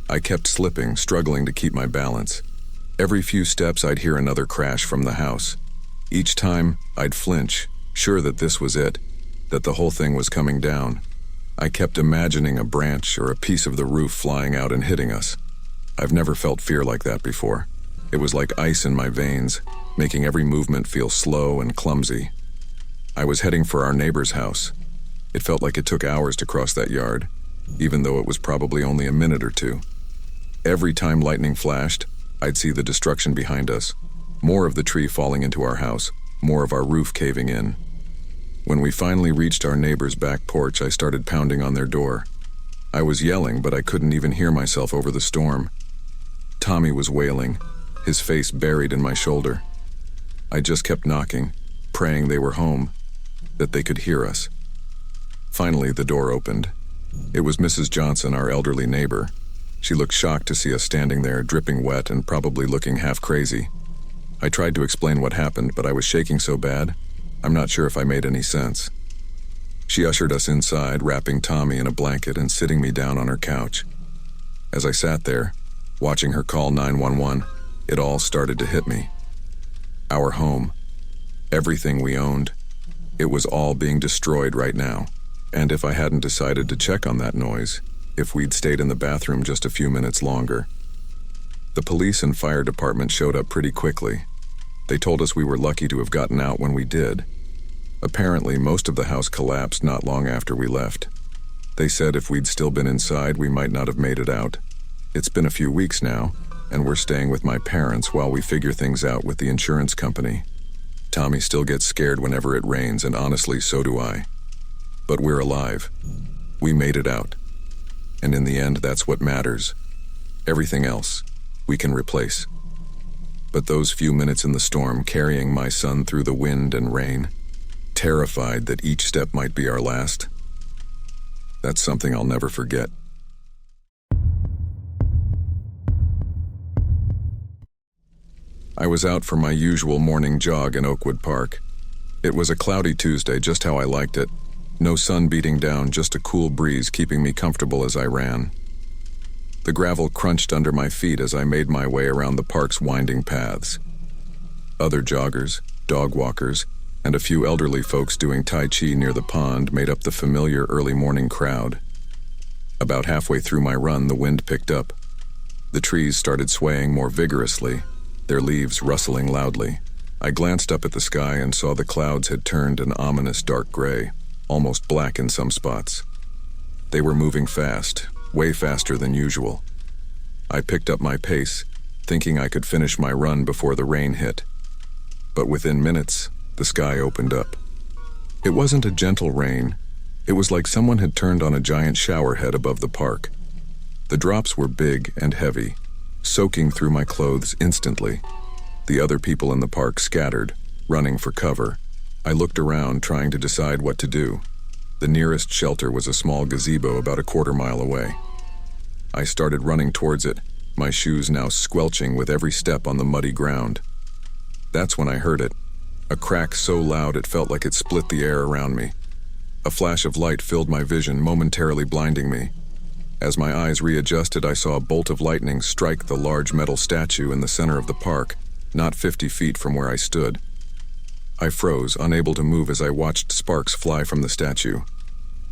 I kept slipping, struggling to keep my balance. Every few steps I'd hear another crash from the house. Each time, I'd flinch, sure that this was it, that the whole thing was coming down. I kept imagining a branch or a piece of the roof flying out and hitting us. I've never felt fear like that before. It was like ice in my veins, making every movement feel slow and clumsy. I was heading for our neighbor's house. It felt like it took hours to cross that yard, even though it was probably only a minute or two. Every time lightning flashed, I'd see the destruction behind us. More of the tree falling into our house, more of our roof caving in. When we finally reached our neighbor's back porch, I started pounding on their door. I was yelling, but I couldn't even hear myself over the storm. Tommy was wailing, his face buried in my shoulder. I just kept knocking, praying they were home, that they could hear us. Finally, the door opened. It was Mrs. Johnson, our elderly neighbor. She looked shocked to see us standing there, dripping wet and probably looking half crazy. I tried to explain what happened, but I was shaking so bad, I'm not sure if I made any sense. She ushered us inside, wrapping Tommy in a blanket and sitting me down on her couch. As I sat there, watching her call 911, it all started to hit me. Our home, everything we owned, it was all being destroyed right now. And if I hadn't decided to check on that noise, if we'd stayed in the bathroom just a few minutes longer. The police and fire department showed up pretty quickly. They told us we were lucky to have gotten out when we did. Apparently, most of the house collapsed not long after we left. They said if we'd still been inside, we might not have made it out. It's been a few weeks now, and we're staying with my parents while we figure things out with the insurance company. Tommy still gets scared whenever it rains, and honestly, so do I. But we're alive. We made it out. And in the end, that's what matters. Everything else, we can replace. But those few minutes in the storm, carrying my son through the wind and rain, terrified that each step might be our last, that's something I'll never forget. I was out for my usual morning jog in Oakwood Park. It was a cloudy Tuesday, just how I liked it. No sun beating down, just a cool breeze keeping me comfortable as I ran. The gravel crunched under my feet as I made my way around the park's winding paths. Other joggers, dog walkers, and a few elderly folks doing Tai Chi near the pond made up the familiar early morning crowd. About halfway through my run, the wind picked up. The trees started swaying more vigorously, their leaves rustling loudly. I glanced up at the sky and saw the clouds had turned an ominous dark gray, almost black in some spots. They were moving fast, way faster than usual. I picked up my pace, thinking I could finish my run before the rain hit. But within minutes, the sky opened up. It wasn't a gentle rain. It was like someone had turned on a giant shower head above the park. The drops were big and heavy, soaking through my clothes instantly. The other people in the park scattered, running for cover. I looked around, trying to decide what to do. The nearest shelter was a small gazebo about a quarter-mile away. I started running towards it, my shoes now squelching with every step on the muddy ground. That's when I heard it, a crack so loud it felt like it split the air around me. A flash of light filled my vision, momentarily blinding me. As my eyes readjusted, I saw a bolt of lightning strike the large metal statue in the center of the park, not 50 feet from where I stood. I froze, unable to move as I watched sparks fly from the statue.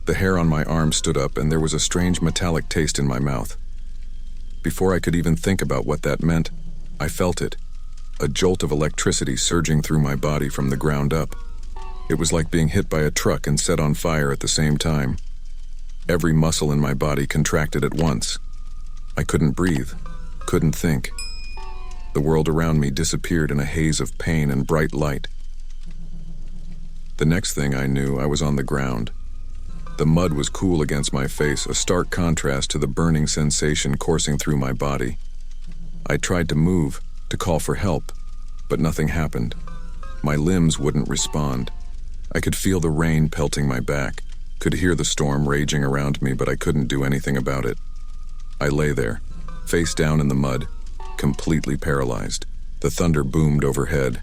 The hair on my arm stood up, and there was a strange metallic taste in my mouth. Before I could even think about what that meant, I felt it, a jolt of electricity surging through my body from the ground up. It was like being hit by a truck and set on fire at the same time. Every muscle in my body contracted at once. I couldn't breathe, couldn't think. The world around me disappeared in a haze of pain and bright light. The next thing I knew, I was on the ground. The mud was cool against my face, a stark contrast to the burning sensation coursing through my body. I tried to move, to call for help, but nothing happened. My limbs wouldn't respond. I could feel the rain pelting my back, could hear the storm raging around me, but I couldn't do anything about it. I lay there, face down in the mud, completely paralyzed. The thunder boomed overhead,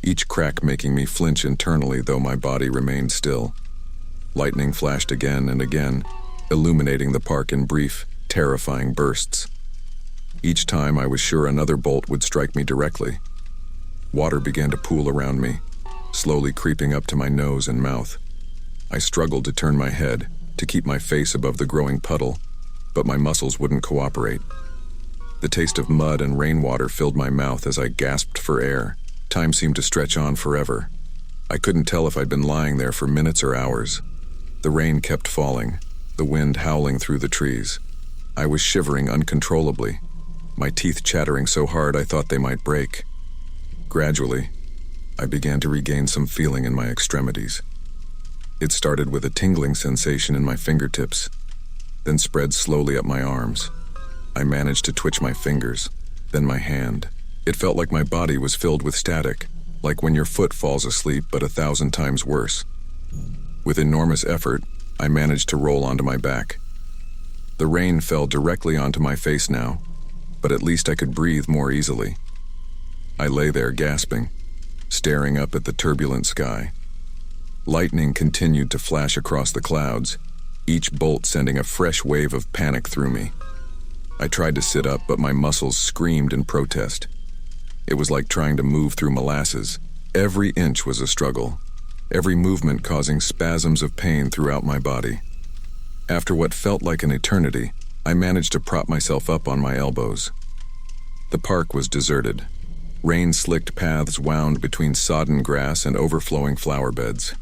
each crack making me flinch internally, though my body remained still. Lightning flashed again and again, illuminating the park in brief, terrifying bursts. Each time I was sure another bolt would strike me directly. Water began to pool around me, slowly creeping up to my nose and mouth. I struggled to turn my head, to keep my face above the growing puddle, but my muscles wouldn't cooperate. The taste of mud and rainwater filled my mouth as I gasped for air. Time seemed to stretch on forever. I couldn't tell if I'd been lying there for minutes or hours. The rain kept falling, the wind howling through the trees. I was shivering uncontrollably, my teeth chattering so hard I thought they might break. Gradually, I began to regain some feeling in my extremities. It started with a tingling sensation in my fingertips, then spread slowly up my arms. I managed to twitch my fingers, then my hand. It felt like my body was filled with static, like when your foot falls asleep, but 1,000 times worse. With enormous effort, I managed to roll onto my back. The rain fell directly onto my face now, but at least I could breathe more easily. I lay there gasping, staring up at the turbulent sky. Lightning continued to flash across the clouds, each bolt sending a fresh wave of panic through me. I tried to sit up, but my muscles screamed in protest. It was like trying to move through molasses. Every inch was a struggle, every movement causing spasms of pain throughout my body. After what felt like an eternity, I managed to prop myself up on my elbows. The park was deserted. Rain-slicked paths wound between sodden grass and overflowing flower beds.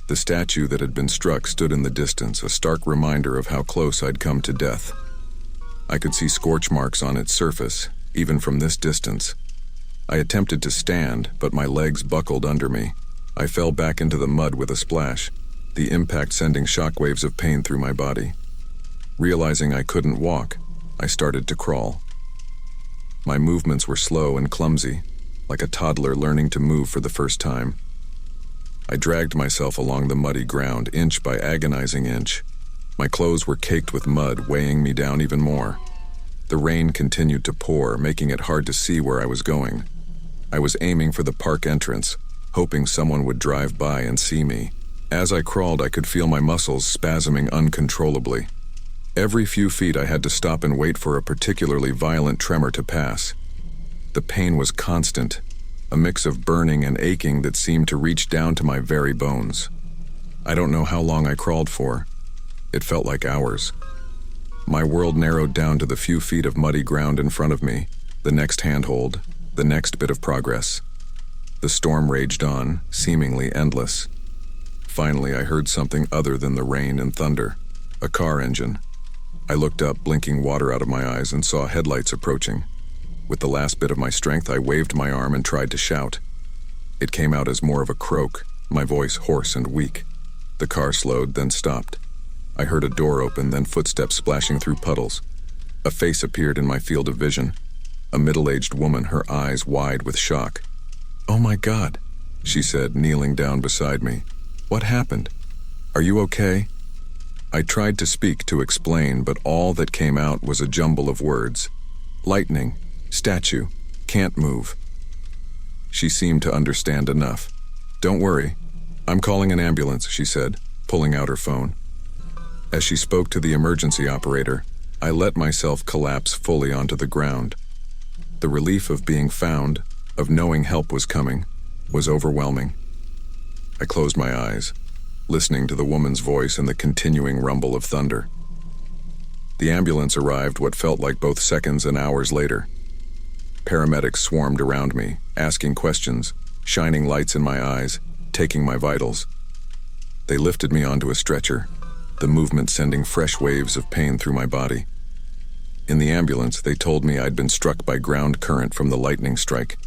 The statue that had been struck stood in the distance, a stark reminder of how close I'd come to death. I could see scorch marks on its surface, even from this distance. I attempted to stand, but my legs buckled under me. I fell back into the mud with a splash, the impact sending shockwaves of pain through my body. Realizing I couldn't walk, I started to crawl. My movements were slow and clumsy, like a toddler learning to move for the first time. I dragged myself along the muddy ground, inch by agonizing inch. My clothes were caked with mud, weighing me down even more. The rain continued to pour, making it hard to see where I was going. I was aiming for the park entrance, hoping someone would drive by and see me. As I crawled, I could feel my muscles spasming uncontrollably. Every few feet I had to stop and wait for a particularly violent tremor to pass. The pain was constant, a mix of burning and aching that seemed to reach down to my very bones. I don't know how long I crawled for. It felt like hours. My world narrowed down to the few feet of muddy ground in front of me, the next handhold, the next bit of progress. The storm raged on, seemingly endless. Finally, I heard something other than the rain and thunder, a car engine. I looked up, blinking water out of my eyes, and saw headlights approaching. With the last bit of my strength, I waved my arm and tried to shout. It came out as more of a croak, my voice hoarse and weak. The car slowed, then stopped. I heard a door open, then footsteps splashing through puddles. A face appeared in my field of vision. A middle-aged woman, her eyes wide with shock. "Oh my God," she said, kneeling down beside me. "What happened? Are you okay?" I tried to speak, to explain, but all that came out was a jumble of words. Lightning, statue, can't move. She seemed to understand enough. "Don't worry. I'm calling an ambulance," she said, pulling out her phone. As she spoke to the emergency operator, I let myself collapse fully onto the ground. The relief of being found, of knowing help was coming, was overwhelming. I closed my eyes, listening to the woman's voice and the continuing rumble of thunder. The ambulance arrived what felt like both seconds and hours later. Paramedics swarmed around me, asking questions, shining lights in my eyes, taking my vitals. They lifted me onto a stretcher, the movement sending fresh waves of pain through my body. In the ambulance, they told me I'd been struck by ground current from the lightning strike.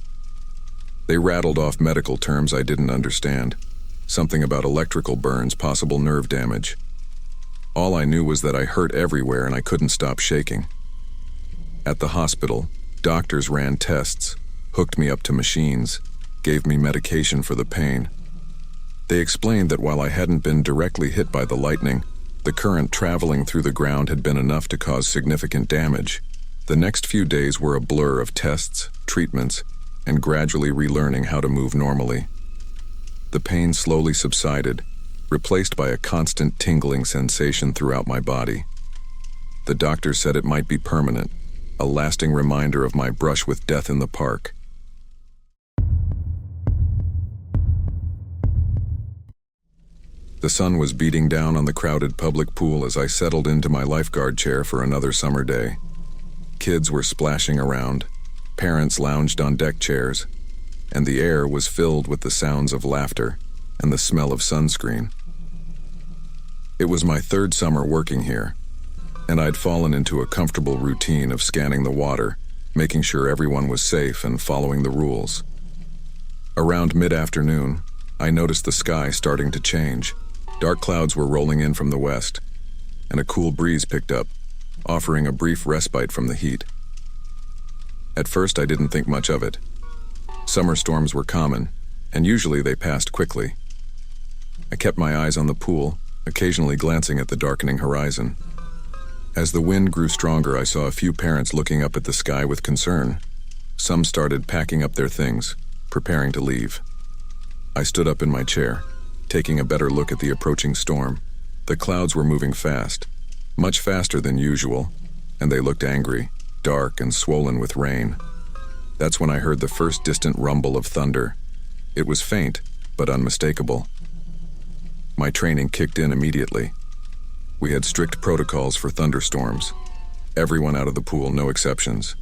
They rattled off medical terms I didn't understand. Something about electrical burns, possible nerve damage. All I knew was that I hurt everywhere and I couldn't stop shaking. At the hospital, doctors ran tests, hooked me up to machines, gave me medication for the pain. They explained that while I hadn't been directly hit by the lightning, the current traveling through the ground had been enough to cause significant damage. The next few days were a blur of tests, treatments, and gradually relearning how to move normally. The pain slowly subsided, replaced by a constant tingling sensation throughout my body. The doctor said it might be permanent, a lasting reminder of my brush with death in the park. The sun was beating down on the crowded public pool as I settled into my lifeguard chair for another summer day. Kids were splashing around, parents lounged on deck chairs, and the air was filled with the sounds of laughter and the smell of sunscreen. It was my third summer working here, and I'd fallen into a comfortable routine of scanning the water, making sure everyone was safe and following the rules. Around mid-afternoon, I noticed the sky starting to change. Dark clouds were rolling in from the west, and a cool breeze picked up, offering a brief respite from the heat. At first, I didn't think much of it. Summer storms were common, and usually they passed quickly. I kept my eyes on the pool, occasionally glancing at the darkening horizon. As the wind grew stronger, I saw a few parents looking up at the sky with concern. Some started packing up their things, preparing to leave. I stood up in my chair, taking a better look at the approaching storm. The clouds were moving fast, much faster than usual, and they looked angry, dark and swollen with rain. That's when I heard the first distant rumble of thunder. It was faint, but unmistakable. My training kicked in immediately. We had strict protocols for thunderstorms. Everyone out of the pool, no exceptions.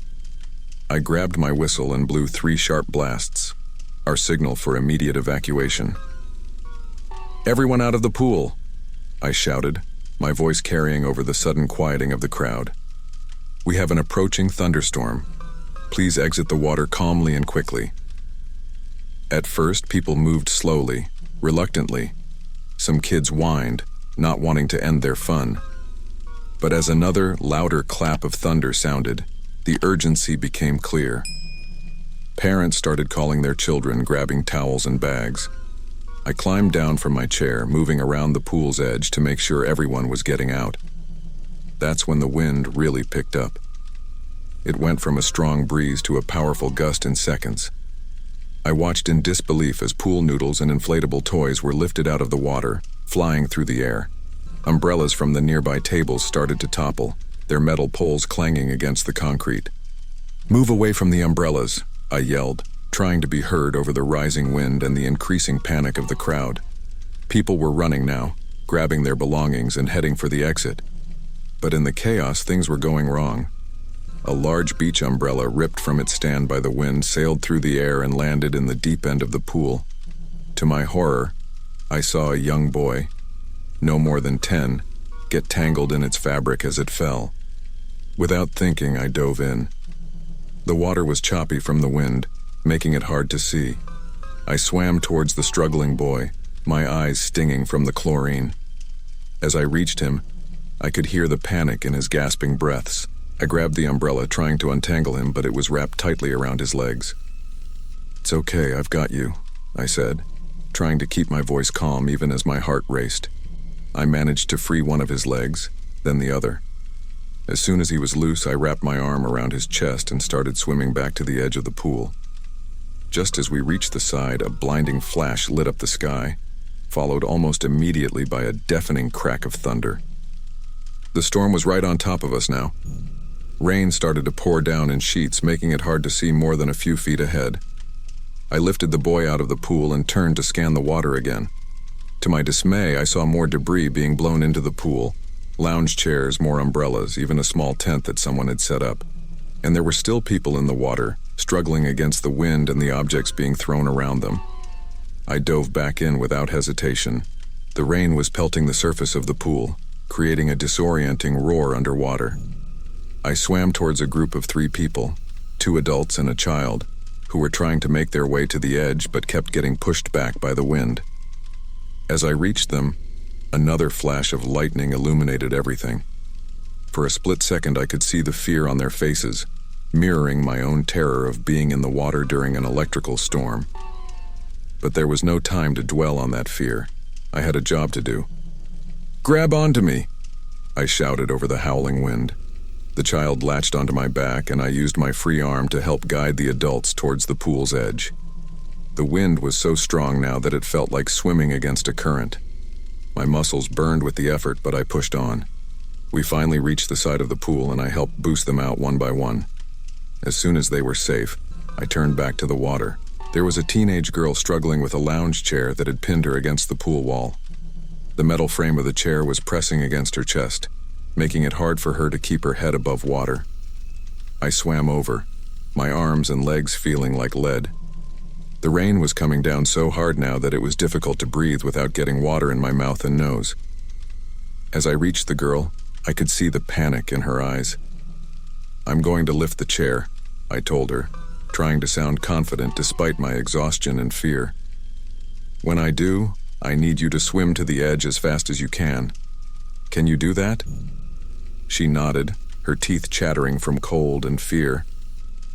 I grabbed my whistle and blew 3 sharp blasts, our signal for immediate evacuation. "Everyone out of the pool!" I shouted, my voice carrying over the sudden quieting of the crowd. "We have an approaching thunderstorm. Please exit the water calmly and quickly." At first, people moved slowly, reluctantly. Some kids whined, not wanting to end their fun. But as another, louder clap of thunder sounded, the urgency became clear. Parents started calling their children, grabbing towels and bags. I climbed down from my chair, moving around the pool's edge to make sure everyone was getting out. That's when the wind really picked up. It went from a strong breeze to a powerful gust in seconds. I watched in disbelief as pool noodles and inflatable toys were lifted out of the water, flying through the air. Umbrellas from the nearby tables started to topple, their metal poles clanging against the concrete. "Move away from the umbrellas," I yelled, trying to be heard over the rising wind and the increasing panic of the crowd. People were running now, grabbing their belongings and heading for the exit. But in the chaos, things were going wrong. A large beach umbrella ripped from its stand by the wind sailed through the air and landed in the deep end of the pool. To my horror, I saw a young boy, no more than 10, get tangled in its fabric as it fell. Without thinking, I dove in. The water was choppy from the wind, making it hard to see. I swam towards the struggling boy, my eyes stinging from the chlorine. As I reached him, I could hear the panic in his gasping breaths. I grabbed the umbrella, trying to untangle him, but it was wrapped tightly around his legs. "It's okay, I've got you," I said, trying to keep my voice calm even as my heart raced. I managed to free one of his legs, then the other. As soon as he was loose, I wrapped my arm around his chest and started swimming back to the edge of the pool. Just as we reached the side, a blinding flash lit up the sky, followed almost immediately by a deafening crack of thunder. The storm was right on top of us now. Rain started to pour down in sheets, making it hard to see more than a few feet ahead. I lifted the boy out of the pool and turned to scan the water again. To my dismay, I saw more debris being blown into the pool, lounge chairs, more umbrellas, even a small tent that someone had set up. And there were still people in the water, struggling against the wind and the objects being thrown around them. I dove back in without hesitation. The rain was pelting the surface of the pool, creating a disorienting roar underwater. I swam towards a group of 3 people, 2 adults and a child, who were trying to make their way to the edge but kept getting pushed back by the wind. As I reached them, another flash of lightning illuminated everything. For a split second, I could see the fear on their faces, mirroring my own terror of being in the water during an electrical storm. But there was no time to dwell on that fear. I had a job to do. "Grab onto me!" I shouted over the howling wind. The child latched onto my back, and I used my free arm to help guide the adults towards the pool's edge. The wind was so strong now that it felt like swimming against a current. My muscles burned with the effort, but I pushed on. We finally reached the side of the pool, and I helped boost them out one by one. As soon as they were safe, I turned back to the water. There was a teenage girl struggling with a lounge chair that had pinned her against the pool wall. The metal frame of the chair was pressing against her chest, making it hard for her to keep her head above water. I swam over, my arms and legs feeling like lead. The rain was coming down so hard now that it was difficult to breathe without getting water in my mouth and nose. As I reached the girl, I could see the panic in her eyes. "I'm going to lift the chair," I told her, trying to sound confident despite my exhaustion and fear. "When I do, I need you to swim to the edge as fast as you can. Can you do that?" She nodded, her teeth chattering from cold and fear.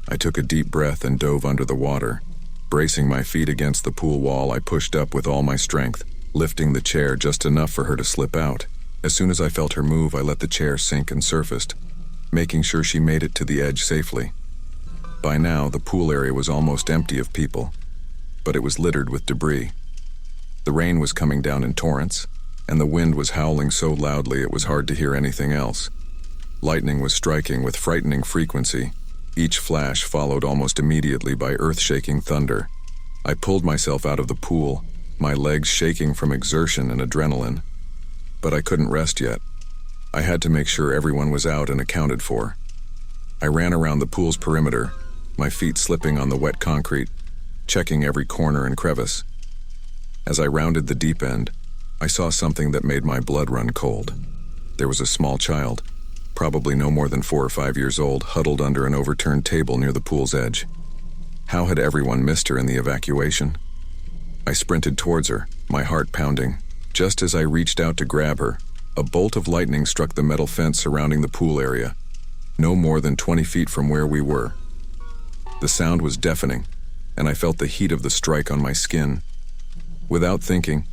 I took a deep breath and dove under the water. Bracing my feet against the pool wall, I pushed up with all my strength, lifting the chair just enough for her to slip out. As soon as I felt her move, I let the chair sink and surfaced, making sure she made it to the edge safely. By now, the pool area was almost empty of people, but it was littered with debris. The rain was coming down in torrents, and the wind was howling so loudly it was hard to hear anything else. Lightning was striking with frightening frequency, each flash followed almost immediately by earth-shaking thunder. I pulled myself out of the pool, my legs shaking from exertion and adrenaline. But I couldn't rest yet. I had to make sure everyone was out and accounted for. I ran around the pool's perimeter, my feet slipping on the wet concrete, checking every corner and crevice. As I rounded the deep end, I saw something that made my blood run cold. There was a small child, probably no more than 4 or 5 years old, huddled under an overturned table near the pool's edge. How had everyone missed her in the evacuation? I sprinted towards her, my heart pounding. Just as I reached out to grab her, a bolt of lightning struck the metal fence surrounding the pool area, no more than 20 feet from where we were. The sound was deafening, and I felt the heat of the strike on my skin. Without thinking,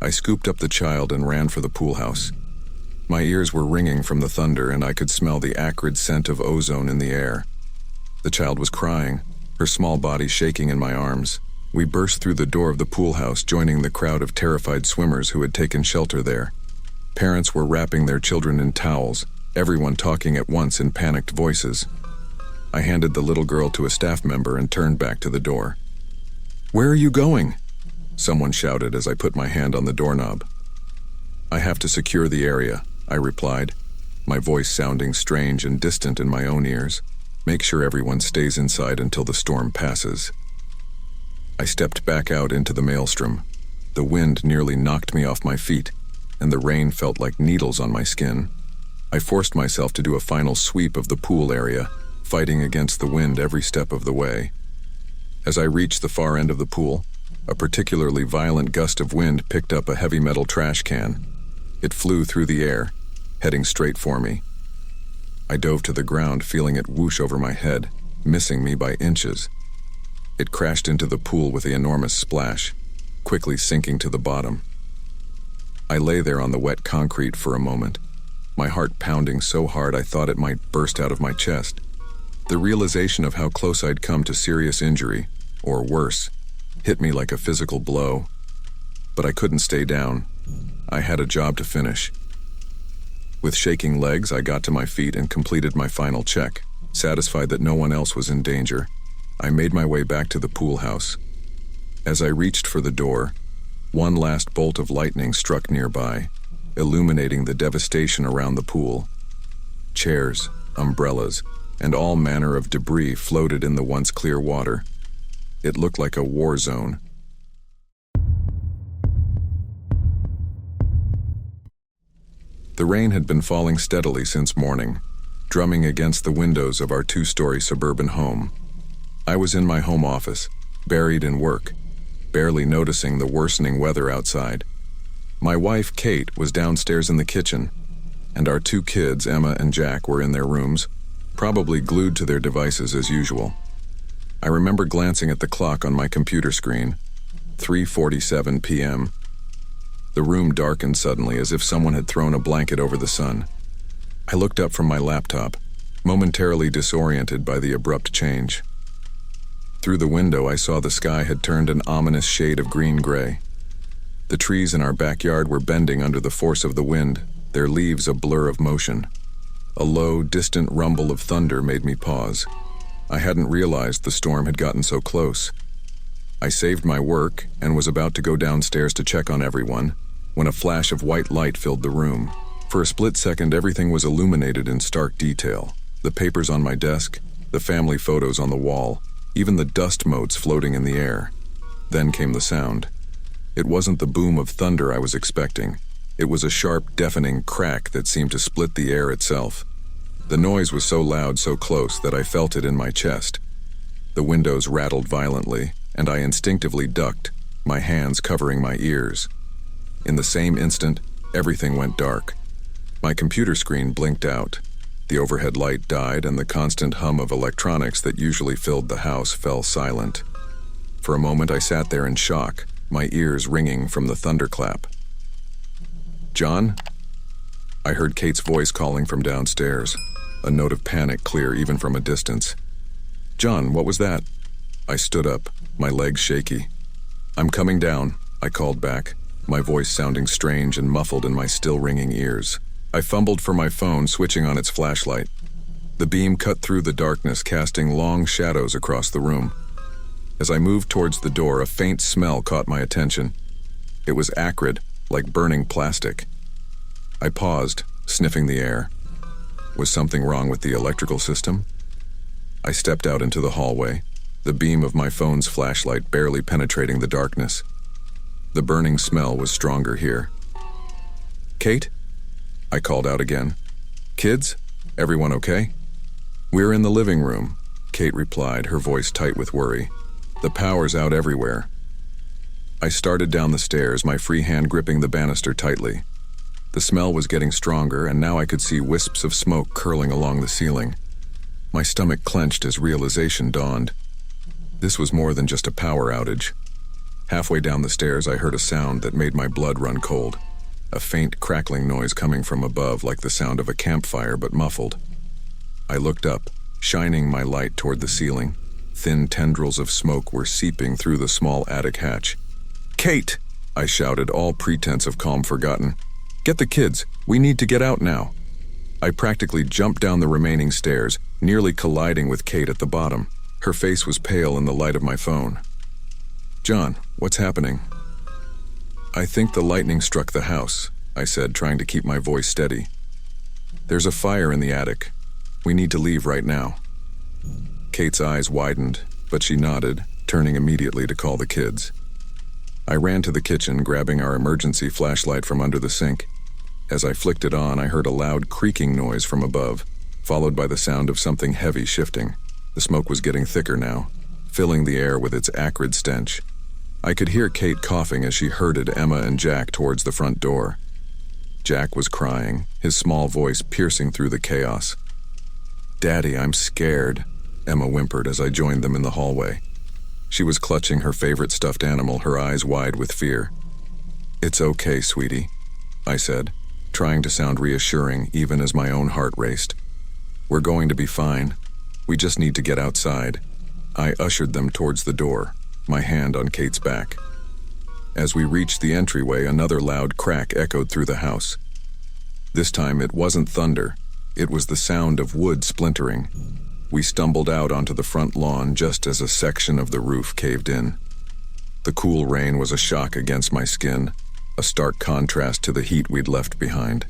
I scooped up the child and ran for the pool house. My ears were ringing from the thunder, and I could smell the acrid scent of ozone in the air. The child was crying, her small body shaking in my arms. We burst through the door of the pool house, joining the crowd of terrified swimmers who had taken shelter there. Parents were wrapping their children in towels, everyone talking at once in panicked voices. I handed the little girl to a staff member and turned back to the door. "Where are you going?" someone shouted as I put my hand on the doorknob. "I have to secure the area," I replied, my voice sounding strange and distant in my own ears. "Make sure everyone stays inside until the storm passes." I stepped back out into the maelstrom. The wind nearly knocked me off my feet, and the rain felt like needles on my skin. I forced myself to do a final sweep of the pool area, fighting against the wind every step of the way. As I reached the far end of the pool, a particularly violent gust of wind picked up a heavy metal trash can. It flew through the air, heading straight for me. I dove to the ground, feeling it whoosh over my head, missing me by inches. It crashed into the pool with an enormous splash, quickly sinking to the bottom. I lay there on the wet concrete for a moment, my heart pounding so hard I thought it might burst out of my chest. The realization of how close I'd come to serious injury, or worse, hit me like a physical blow. But I couldn't stay down. I had a job to finish. With shaking legs, I got to my feet and completed my final check. Satisfied that no one else was in danger, I made my way back to the pool house. As I reached for the door, one last bolt of lightning struck nearby, illuminating the devastation around the pool. Chairs, umbrellas, and all manner of debris floated in the once clear water. It looked like a war zone. The rain had been falling steadily since morning, drumming against the windows of our 2-story suburban home. I was in my home office, buried in work, barely noticing the worsening weather outside. My wife, Kate, was downstairs in the kitchen, and our 2 kids, Emma and Jack, were in their rooms, probably glued to their devices as usual. I remember glancing at the clock on my computer screen, 3:47 p.m. The room darkened suddenly as if someone had thrown a blanket over the sun. I looked up from my laptop, momentarily disoriented by the abrupt change. Through the window, I saw the sky had turned an ominous shade of green-gray. The trees in our backyard were bending under the force of the wind, their leaves a blur of motion. A low, distant rumble of thunder made me pause. I hadn't realized the storm had gotten so close. I saved my work and was about to go downstairs to check on everyone when a flash of white light filled the room. For a split second, everything was illuminated in stark detail. The papers on my desk, the family photos on the wall, even the dust motes floating in the air. Then came the sound. It wasn't the boom of thunder I was expecting. It was a sharp, deafening crack that seemed to split the air itself. The noise was so loud, so close, that I felt it in my chest. The windows rattled violently, and I instinctively ducked, my hands covering my ears. In the same instant, everything went dark. My computer screen blinked out. The overhead light died, and the constant hum of electronics that usually filled the house fell silent. For a moment I sat there in shock, my ears ringing from the thunderclap. "John?" I heard Kate's voice calling from downstairs, a note of panic clear even from a distance. "John, what was that?" I stood up, my legs shaky. "I'm coming down," I called back, my voice sounding strange and muffled in my still ringing ears. I fumbled for my phone, switching on its flashlight. The beam cut through the darkness, casting long shadows across the room. As I moved towards the door, a faint smell caught my attention. It was acrid, like burning plastic. I paused, sniffing the air. Was something wrong with the electrical system? I stepped out into the hallway, the beam of my phone's flashlight barely penetrating the darkness. The burning smell was stronger here. "Kate?" I called out again. "Kids?" Everyone okay?" "We're in the living room," Kate replied, her voice tight with worry. "The power's out everywhere." I started down the stairs, my free hand gripping the banister tightly. The smell was getting stronger, and now I could see wisps of smoke curling along the ceiling. My stomach clenched as realization dawned. This was more than just a power outage. Halfway down the stairs, I heard a sound that made my blood run cold. A faint crackling noise coming from above, like the sound of a campfire, but muffled. I looked up, shining my light toward the ceiling. Thin tendrils of smoke were seeping through the small attic hatch. "Kate!" I shouted, all pretense of calm forgotten. "Get the kids. We need to get out now." I practically jumped down the remaining stairs, nearly colliding with Kate at the bottom. Her face was pale in the light of my phone. "John, what's happening?" "I think the lightning struck the house," I said, trying to keep my voice steady. "There's a fire in the attic. We need to leave right now." Kate's eyes widened, but she nodded, turning immediately to call the kids. I ran to the kitchen, grabbing our emergency flashlight from under the sink. As I flicked it on, I heard a loud creaking noise from above, followed by the sound of something heavy shifting. The smoke was getting thicker now, filling the air with its acrid stench. I could hear Kate coughing as she herded Emma and Jack towards the front door. Jack was crying, his small voice piercing through the chaos. "Daddy, I'm scared," Emma whimpered as I joined them in the hallway. She was clutching her favorite stuffed animal, her eyes wide with fear. "It's okay, sweetie," I said, trying to sound reassuring even as my own heart raced. "We're going to be fine. We just need to get outside." I ushered them towards the door, my hand on Kate's back. As we reached the entryway, another loud crack echoed through the house. This time it wasn't thunder. It was the sound of wood splintering. We stumbled out onto the front lawn just as a section of the roof caved in. The cool rain was a shock against my skin, a stark contrast to the heat we'd left behind.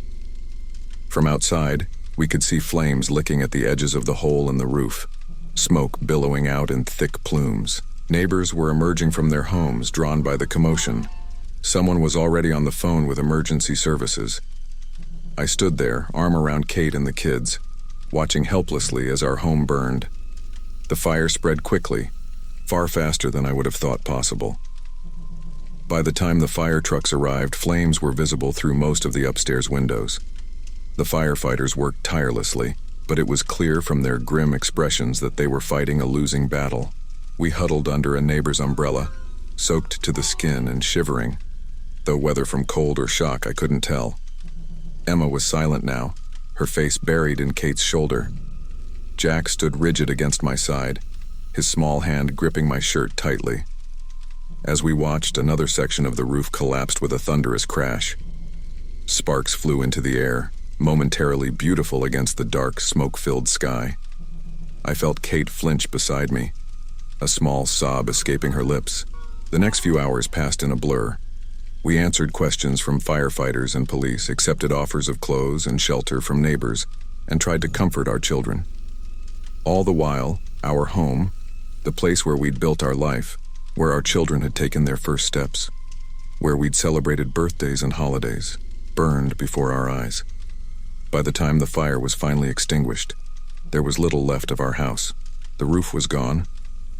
From outside, we could see flames licking at the edges of the hole in the roof, smoke billowing out in thick plumes. Neighbors were emerging from their homes, drawn by the commotion. Someone was already on the phone with emergency services. I stood there, arm around Kate and the kids, watching helplessly as our home burned. The fire spread quickly, far faster than I would have thought possible. By the time the fire trucks arrived, flames were visible through most of the upstairs windows. The firefighters worked tirelessly, but it was clear from their grim expressions that they were fighting a losing battle. We huddled under a neighbor's umbrella, soaked to the skin and shivering, though whether from cold or shock I couldn't tell. Emma was silent now, her face buried in Kate's shoulder. Jack stood rigid against my side, his small hand gripping my shirt tightly. As we watched, another section of the roof collapsed with a thunderous crash. Sparks flew into the air, momentarily beautiful against the dark, smoke-filled sky. I felt Kate flinch beside me, a small sob escaping her lips. The next few hours passed in a blur. We answered questions from firefighters and police, accepted offers of clothes and shelter from neighbors, and tried to comfort our children. All the while, our home, the place where we'd built our life, where our children had taken their first steps, where we'd celebrated birthdays and holidays, burned before our eyes. By the time the fire was finally extinguished, there was little left of our house. The roof was gone,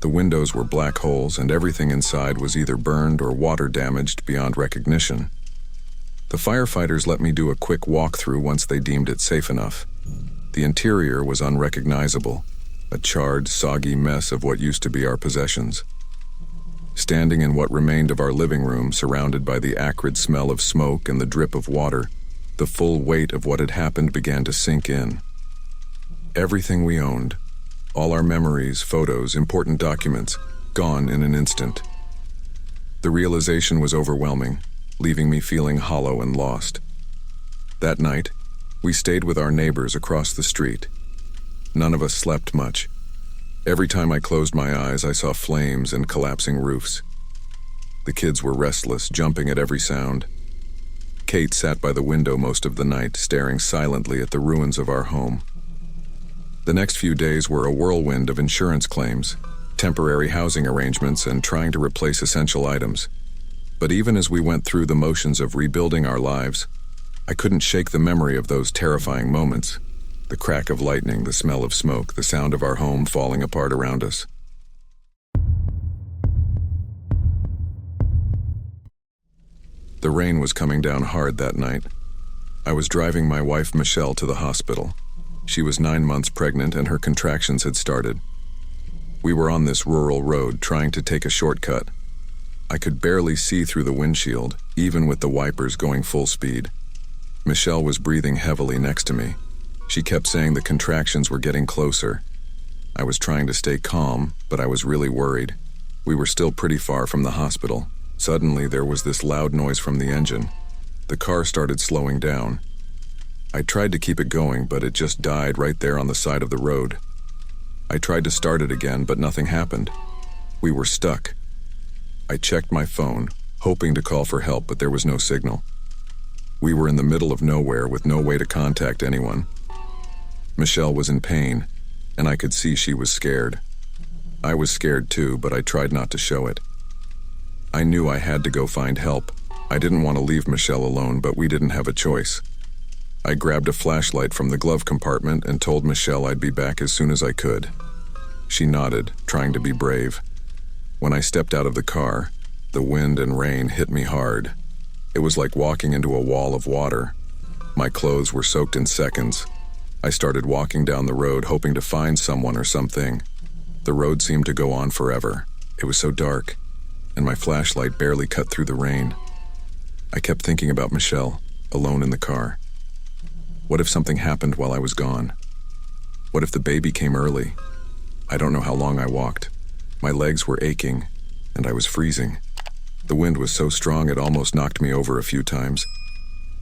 the windows were black holes, and everything inside was either burned or water damaged beyond recognition. The firefighters let me do a quick walkthrough once they deemed it safe enough. The interior was unrecognizable, a charred, soggy mess of what used to be our possessions. Standing in what remained of our living room, surrounded by the acrid smell of smoke and the drip of water, the full weight of what had happened began to sink in. Everything we owned, all our memories, photos, important documents, gone in an instant. The realization was overwhelming, leaving me feeling hollow and lost. That night, we stayed with our neighbors across the street. None of us slept much. Every time I closed my eyes, I saw flames and collapsing roofs. The kids were restless, jumping at every sound. Kate sat by the window most of the night, staring silently at the ruins of our home. The next few days were a whirlwind of insurance claims, temporary housing arrangements, and trying to replace essential items. But even as we went through the motions of rebuilding our lives, I couldn't shake the memory of those terrifying moments. The crack of lightning, the smell of smoke, the sound of our home falling apart around us. The rain was coming down hard that night. I was driving my wife Michelle to the hospital. She was 9 months pregnant and her contractions had started. We were on this rural road trying to take a shortcut. I could barely see through the windshield, even with the wipers going full speed. Michelle was breathing heavily next to me. She kept saying the contractions were getting closer. I was trying to stay calm, but I was really worried. We were still pretty far from the hospital. Suddenly, there was this loud noise from the engine. The car started slowing down. I tried to keep it going, but it just died right there on the side of the road. I tried to start it again, but nothing happened. We were stuck. I checked my phone, hoping to call for help, but there was no signal. We were in the middle of nowhere with no way to contact anyone. Michelle was in pain, and I could see she was scared. I was scared too, but I tried not to show it. I knew I had to go find help. I didn't want to leave Michelle alone, but we didn't have a choice. I grabbed a flashlight from the glove compartment and told Michelle I'd be back as soon as I could. She nodded, trying to be brave. When I stepped out of the car, the wind and rain hit me hard. It was like walking into a wall of water. My clothes were soaked in seconds. I started walking down the road, hoping to find someone or something. The road seemed to go on forever. It was so dark, and my flashlight barely cut through the rain. I kept thinking about Michelle, alone in the car. What if something happened while I was gone? What if the baby came early? I don't know how long I walked. My legs were aching, and I was freezing. The wind was so strong it almost knocked me over a few times.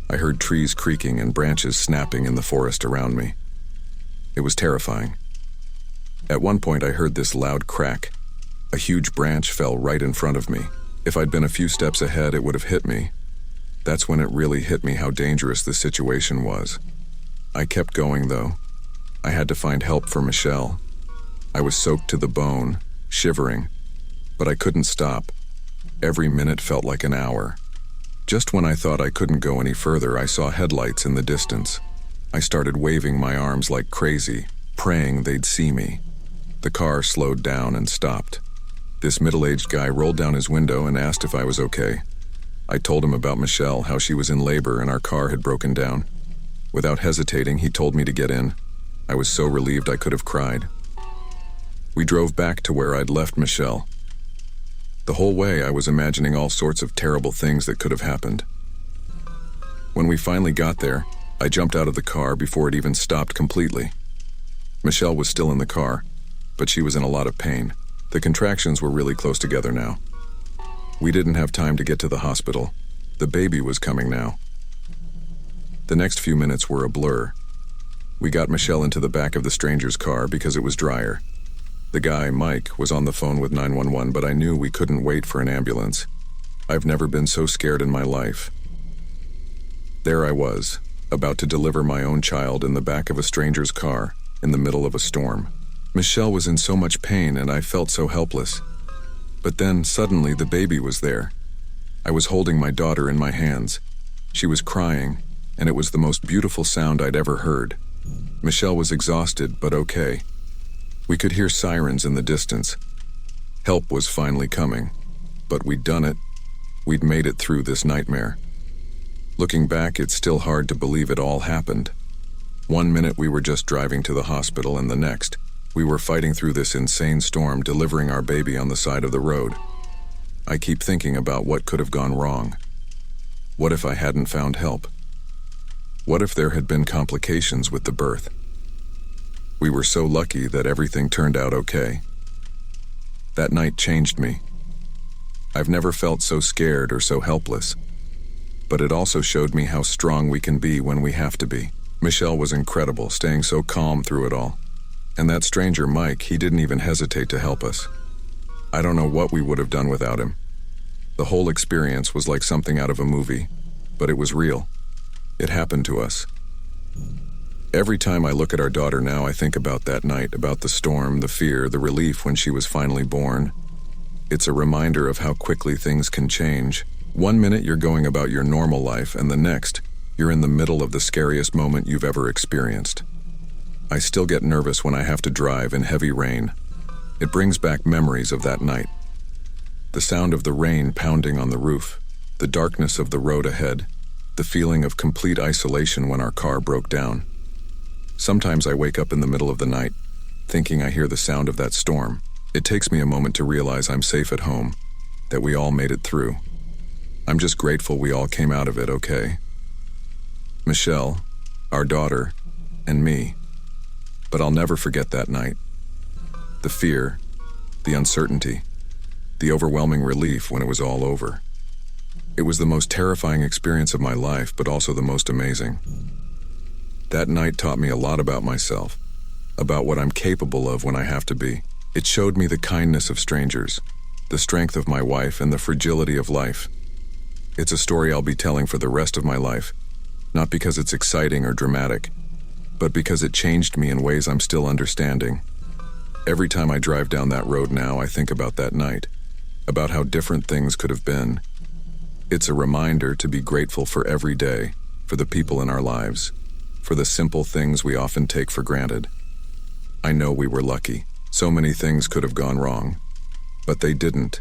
I heard trees creaking and branches snapping in the forest around me. It was terrifying. At one point I heard this loud crack. A huge branch fell right in front of me. If I'd been a few steps ahead, it would have hit me. That's when it really hit me how dangerous the situation was. I kept going, though. I had to find help for Michelle. I was soaked to the bone, shivering, but I couldn't stop. Every minute felt like an hour. Just when I thought I couldn't go any further, I saw headlights in the distance. I started waving my arms like crazy, praying they'd see me. The car slowed down and stopped. This middle-aged guy rolled down his window and asked if I was okay. I told him about Michelle, how she was in labor and our car had broken down. Without hesitating, he told me to get in. I was so relieved I could have cried. We drove back to where I'd left Michelle. The whole way I was imagining all sorts of terrible things that could have happened. When we finally got there, I jumped out of the car before it even stopped completely. Michelle was still in the car, but she was in a lot of pain. The contractions were really close together now. We didn't have time to get to the hospital. The baby was coming now. The next few minutes were a blur. We got Michelle into the back of the stranger's car because it was drier. The guy, Mike, was on the phone with 911, but I knew we couldn't wait for an ambulance. I've never been so scared in my life. There I was, about to deliver my own child in the back of a stranger's car, in the middle of a storm. Michelle was in so much pain and I felt so helpless. But then, suddenly, the baby was there. I was holding my daughter in my hands. She was crying, and it was the most beautiful sound I'd ever heard. Michelle was exhausted, but okay. We could hear sirens in the distance. Help was finally coming. But we'd done it. We'd made it through this nightmare. Looking back, it's still hard to believe it all happened. One minute we were just driving to the hospital, and the next, we were fighting through this insane storm, delivering our baby on the side of the road. I keep thinking about what could have gone wrong. What if I hadn't found help? What if there had been complications with the birth? We were so lucky that everything turned out okay. That night changed me. I've never felt so scared or so helpless. But it also showed me how strong we can be when we have to be. Michelle was incredible, staying so calm through it all. And that stranger, Mike, he didn't even hesitate to help us. I don't know what we would have done without him. The whole experience was like something out of a movie, but it was real. It happened to us. Every time I look at our daughter now, I think about that night, about the storm, the fear, the relief when she was finally born. It's a reminder of how quickly things can change. One minute you're going about your normal life, and the next, you're in the middle of the scariest moment you've ever experienced. I still get nervous when I have to drive in heavy rain. It brings back memories of that night. The sound of the rain pounding on the roof, the darkness of the road ahead, the feeling of complete isolation when our car broke down. Sometimes I wake up in the middle of the night, thinking I hear the sound of that storm. It takes me a moment to realize I'm safe at home, that we all made it through. I'm just grateful we all came out of it okay. Michelle, our daughter, and me. But I'll never forget that night. The fear, the uncertainty, the overwhelming relief when it was all over. It was the most terrifying experience of my life, but also the most amazing. That night taught me a lot about myself, about what I'm capable of when I have to be. It showed me the kindness of strangers, the strength of my wife, and the fragility of life. It's a story I'll be telling for the rest of my life, not because it's exciting or dramatic, but because it changed me in ways I'm still understanding. Every time I drive down that road now, I think about that night, about how different things could have been. It's a reminder to be grateful for every day, for the people in our lives, for the simple things we often take for granted. I know we were lucky. So many things could have gone wrong, but they didn't.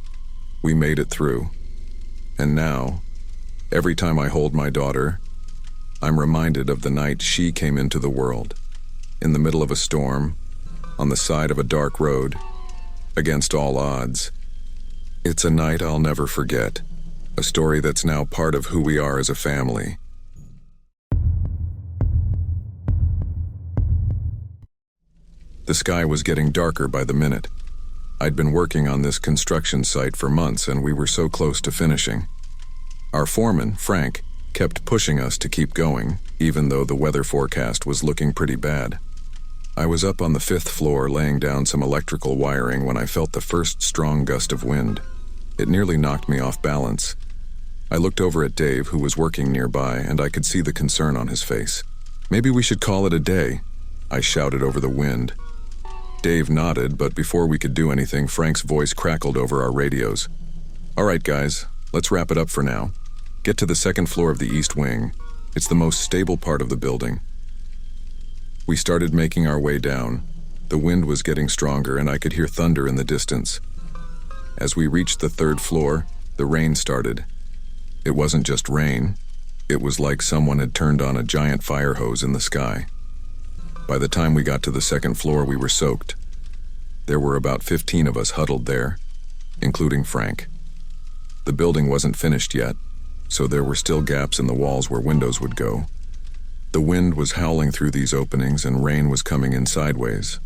We made it through. And now, every time I hold my daughter, I'm reminded of the night she came into the world, in the middle of a storm, on the side of a dark road, against all odds. It's a night I'll never forget, a story that's now part of who we are as a family. The sky was getting darker by the minute. I'd been working on this construction site for months, and we were so close to finishing. Our foreman, Frank, kept pushing us to keep going, even though the weather forecast was looking pretty bad. I was up on the 5th floor laying down some electrical wiring when I felt the first strong gust of wind. It nearly knocked me off balance. I looked over at Dave, who was working nearby, and I could see the concern on his face. "Maybe we should call it a day," I shouted over the wind. Dave nodded, but before we could do anything, Frank's voice crackled over our radios. "All right, guys, let's wrap it up for now. Get to the 2nd floor of the east wing. It's the most stable part of the building." We started making our way down. The wind was getting stronger, and I could hear thunder in the distance. As we reached the 3rd floor, the rain started. It wasn't just rain. It was like someone had turned on a giant fire hose in the sky. By the time we got to the 2nd floor, we were soaked. There were about 15 of us huddled there, including Frank. The building wasn't finished yet, so there were still gaps in the walls where windows would go. The wind was howling through these openings, and rain was coming in sideways.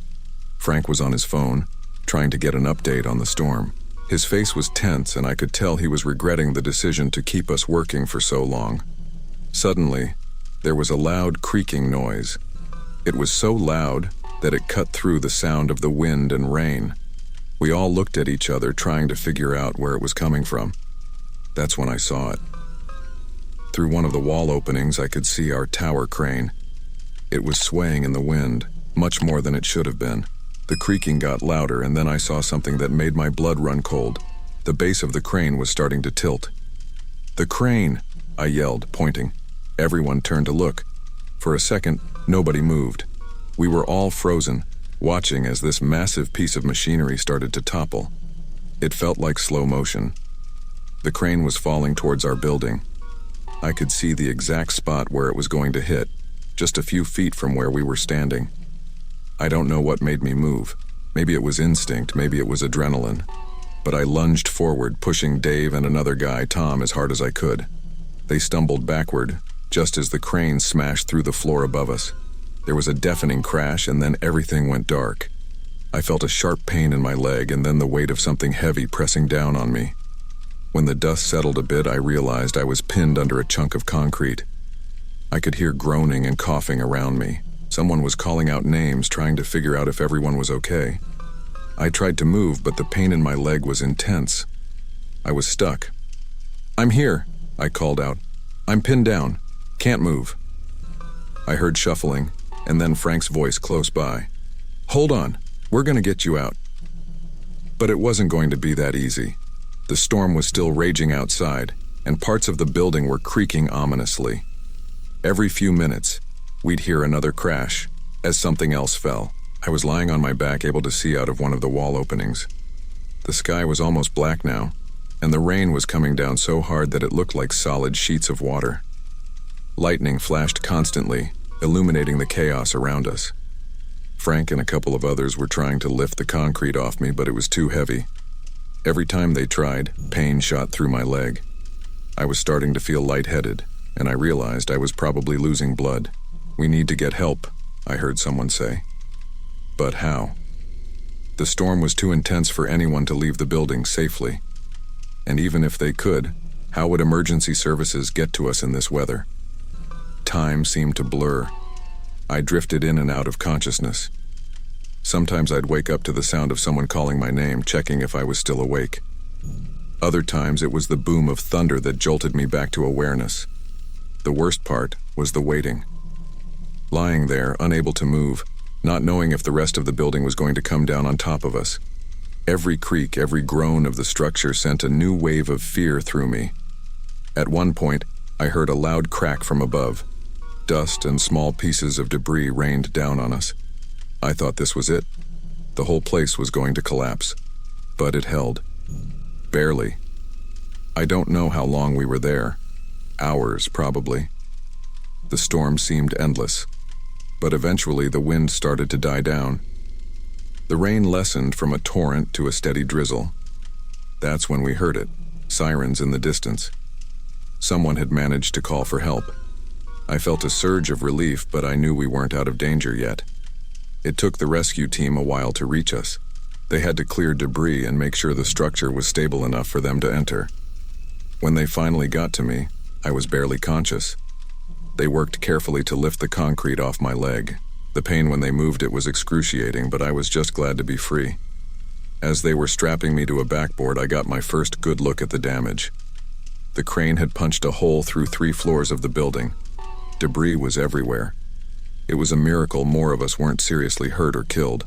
Frank was on his phone, trying to get an update on the storm. His face was tense, and I could tell he was regretting the decision to keep us working for so long. Suddenly, there was a loud creaking noise. It was so loud that it cut through the sound of the wind and rain. We all looked at each other, trying to figure out where it was coming from. That's when I saw it. Through one of the wall openings, I could see our tower crane. It was swaying in the wind, much more than it should have been. The creaking got louder, and then I saw something that made my blood run cold. The base of the crane was starting to tilt. "The crane!" I yelled, pointing. Everyone turned to look. For a second, nobody moved. We were all frozen, watching as this massive piece of machinery started to topple. It felt like slow motion. The crane was falling towards our building. I could see the exact spot where it was going to hit, just a few feet from where we were standing. I don't know what made me move. Maybe it was instinct, maybe it was adrenaline. But I lunged forward, pushing Dave and another guy, Tom, as hard as I could. They stumbled backward, just as the crane smashed through the floor above us. There was a deafening crash, and then everything went dark. I felt a sharp pain in my leg, and then the weight of something heavy pressing down on me. When the dust settled a bit, I realized I was pinned under a chunk of concrete. I could hear groaning and coughing around me. Someone was calling out names, trying to figure out if everyone was okay. I tried to move, but the pain in my leg was intense. I was stuck. "I'm here," I called out. "I'm pinned down. Can't move." I heard shuffling, and then Frank's voice close by. "Hold on, we're gonna get you out." But it wasn't going to be that easy. The storm was still raging outside, and parts of the building were creaking ominously. Every few minutes, we'd hear another crash, As something else fell, I was lying on my back, able to see out of one of the wall openings. The sky was almost black now, and the rain was coming down so hard that it looked like solid sheets of water. Lightning flashed constantly, illuminating the chaos around us. Frank and a couple of others were trying to lift the concrete off me, but it was too heavy. Every time they tried, pain shot through my leg. I was starting to feel lightheaded, and I realized I was probably losing blood. "We need to get help," I heard someone say. But how? The storm was too intense for anyone to leave the building safely. And even if they could, how would emergency services get to us in this weather? Time seemed to blur. I drifted in and out of consciousness. Sometimes I'd wake up to the sound of someone calling my name, checking if I was still awake. Other times it was the boom of thunder that jolted me back to awareness. The worst part was the waiting. Lying there, unable to move, not knowing if the rest of the building was going to come down on top of us. Every creak, every groan of the structure sent a new wave of fear through me. At one point, I heard a loud crack from above. Dust and small pieces of debris rained down on us. I thought this was it. The whole place was going to collapse. But it held. Barely. I don't know how long we were there. Hours, probably. The storm seemed endless. But eventually the wind started to die down. The rain lessened from a torrent to a steady drizzle. That's when we heard it, sirens in the distance. Someone had managed to call for help. I felt a surge of relief, but I knew we weren't out of danger yet. It took the rescue team a while to reach us. They had to clear debris and make sure the structure was stable enough for them to enter. When they finally got to me, I was barely conscious. They worked carefully to lift the concrete off my leg. The pain when they moved it was excruciating, but I was just glad to be free. As they were strapping me to a backboard, I got my first good look at the damage. The crane had punched a hole through 3 floors of the building. Debris was everywhere. It was a miracle more of us weren't seriously hurt or killed.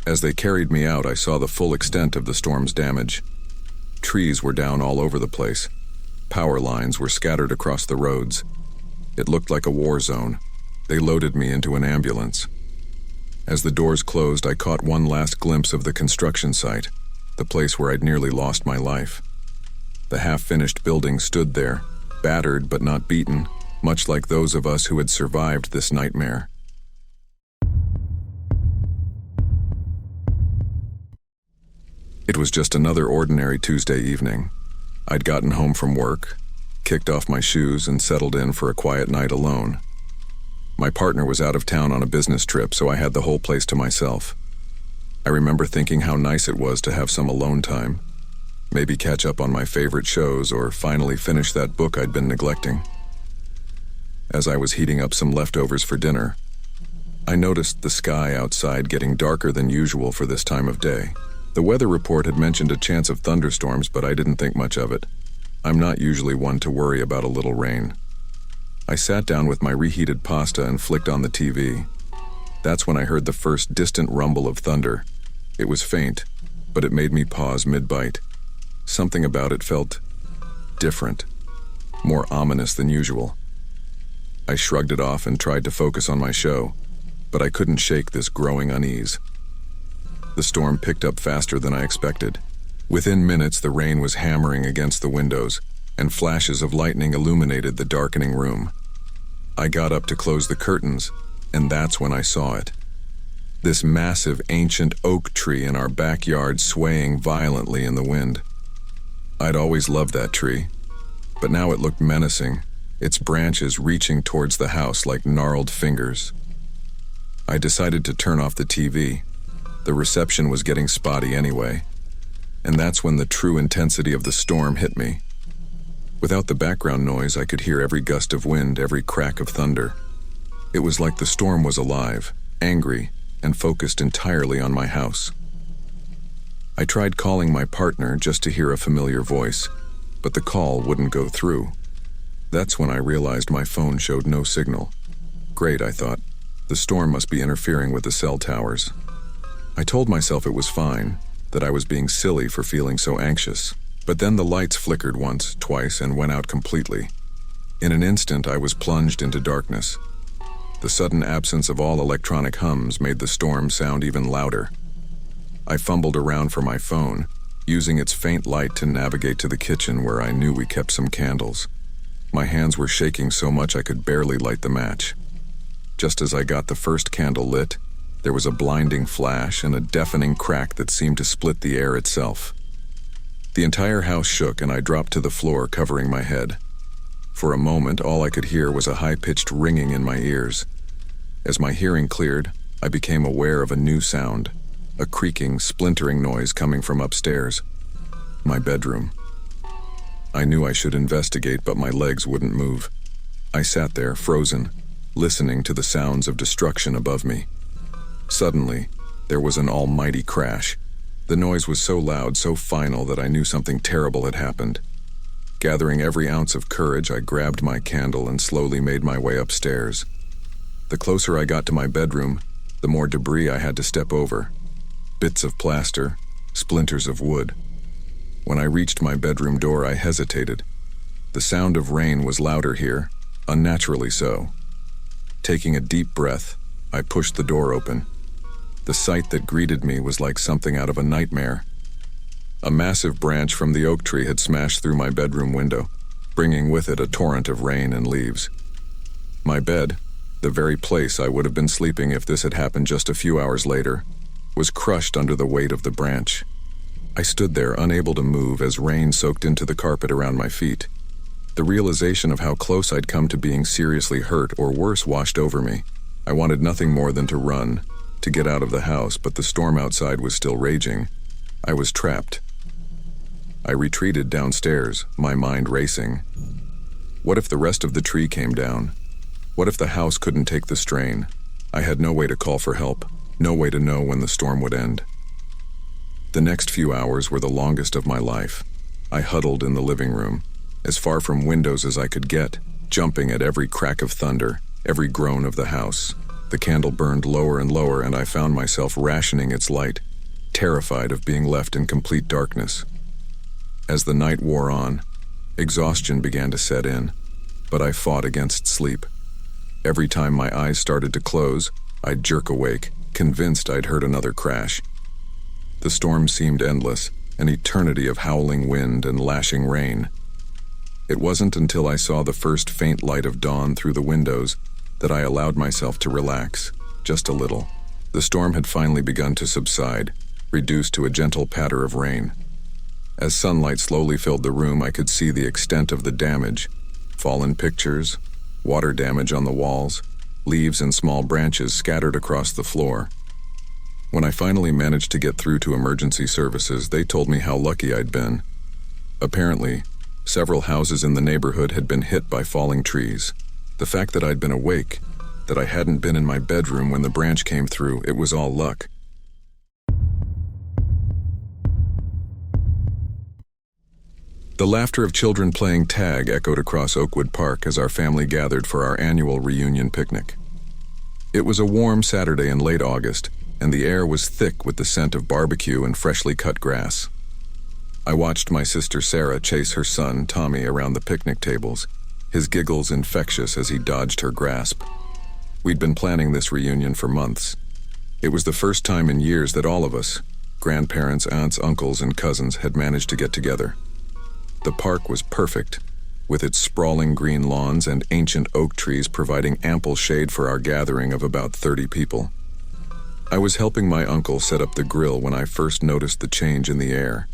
As they carried me out, I saw the full extent of the storm's damage. Trees were down all over the place. Power lines were scattered across the roads. It looked like a war zone. They loaded me into an ambulance. As the doors closed, I caught one last glimpse of the construction site, the place where I'd nearly lost my life. The half-finished building stood there, battered but not beaten, much like those of us who had survived this nightmare. It was just another ordinary Tuesday evening. I'd gotten home from work, kicked off my shoes, and settled in for a quiet night alone. My partner was out of town on a business trip, so I had the whole place to myself. I remember thinking how nice it was to have some alone time, maybe catch up on my favorite shows or finally finish that book I'd been neglecting. As I was heating up some leftovers for dinner, I noticed the sky outside getting darker than usual for this time of day. The weather report had mentioned a chance of thunderstorms, but I didn't think much of it. I'm not usually one to worry about a little rain. I sat down with my reheated pasta and flicked on the TV. That's when I heard the first distant rumble of thunder. It was faint, but it made me pause mid-bite. Something about it felt different, more ominous than usual. I shrugged it off and tried to focus on my show, but I couldn't shake this growing unease. The storm picked up faster than I expected. Within minutes, the rain was hammering against the windows, and flashes of lightning illuminated the darkening room. I got up to close the curtains, and that's when I saw it. This massive ancient oak tree in our backyard swaying violently in the wind. I'd always loved that tree, but now it looked menacing, its branches reaching towards the house like gnarled fingers. I decided to turn off the TV. The reception was getting spotty anyway, and that's when the true intensity of the storm hit me. Without the background noise, I could hear every gust of wind, every crack of thunder. It was like the storm was alive, angry, and focused entirely on my house. I tried calling my partner just to hear a familiar voice, but the call wouldn't go through. That's when I realized my phone showed no signal. Great, I thought. The storm must be interfering with the cell towers. I told myself it was fine, that I was being silly for feeling so anxious. But then the lights flickered once, twice, and went out completely. In an instant, I was plunged into darkness. The sudden absence of all electronic hums made the storm sound even louder. I fumbled around for my phone, using its faint light to navigate to the kitchen where I knew we kept some candles. My hands were shaking so much I could barely light the match. Just as I got the first candle lit, there was a blinding flash and a deafening crack that seemed to split the air itself. The entire house shook and I dropped to the floor, covering my head. For a moment, all I could hear was a high-pitched ringing in my ears. As my hearing cleared, I became aware of a new sound, a creaking, splintering noise coming from upstairs. My bedroom. I knew I should investigate, but my legs wouldn't move. I sat there, frozen, listening to the sounds of destruction above me. Suddenly, there was an almighty crash. The noise was so loud, so final, that I knew something terrible had happened. Gathering every ounce of courage, I grabbed my candle and slowly made my way upstairs. The closer I got to my bedroom, the more debris I had to step over. Bits of plaster, splinters of wood. When I reached my bedroom door, I hesitated. The sound of rain was louder here, unnaturally so. Taking a deep breath, I pushed the door open. The sight that greeted me was like something out of a nightmare. A massive branch from the oak tree had smashed through my bedroom window, bringing with it a torrent of rain and leaves. My bed, the very place I would have been sleeping if this had happened just a few hours later, was crushed under the weight of the branch. I stood there, unable to move, as rain soaked into the carpet around my feet. The realization of how close I'd come to being seriously hurt or worse washed over me. I wanted nothing more than to run, to get out of the house, but the storm outside was still raging. I was trapped. I retreated downstairs, my mind racing. What if the rest of the tree came down? What if the house couldn't take the strain? I had no way to call for help, no way to know when the storm would end. The next few hours were the longest of my life. I huddled in the living room, as far from windows as I could get, jumping at every crack of thunder, every groan of the house. The candle burned lower and lower, and I found myself rationing its light, terrified of being left in complete darkness. As the night wore on, exhaustion began to set in, but I fought against sleep. Every time my eyes started to close, I'd jerk awake, convinced I'd heard another crash. The storm seemed endless, an eternity of howling wind and lashing rain. It wasn't until I saw the first faint light of dawn through the windows that I allowed myself to relax, just a little. The storm had finally begun to subside, reduced to a gentle patter of rain. As sunlight slowly filled the room, I could see the extent of the damage. Fallen pictures, water damage on the walls, leaves and small branches scattered across the floor. When I finally managed to get through to emergency services, they told me how lucky I'd been. Apparently, several houses in the neighborhood had been hit by falling trees. The fact that I'd been awake, that I hadn't been in my bedroom when the branch came through, it was all luck. The laughter of children playing tag echoed across Oakwood Park as our family gathered for our annual reunion picnic. It was a warm Saturday in late August, and the air was thick with the scent of barbecue and freshly cut grass. I watched my sister Sarah chase her son, Tommy, around the picnic tables, his giggles infectious as he dodged her grasp. We'd been planning this reunion for months. It was the first time in years that all of us, grandparents, aunts, uncles, and cousins, had managed to get together. The park was perfect, with its sprawling green lawns and ancient oak trees providing ample shade for our gathering of about 30 people. I was helping my uncle set up the grill when I first noticed the change in the air.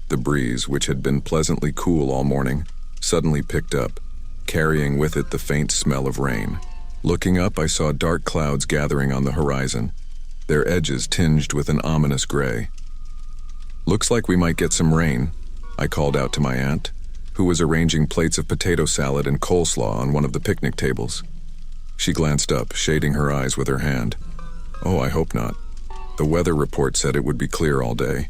The breeze, which had been pleasantly cool all morning, suddenly picked up, carrying with it the faint smell of rain. Looking up, I saw dark clouds gathering on the horizon, their edges tinged with an ominous gray. "Looks like we might get some rain," I called out to my aunt, who was arranging plates of potato salad and coleslaw on one of the picnic tables. She glanced up, shading her eyes with her hand. "Oh, I hope not. The weather report said it would be clear all day."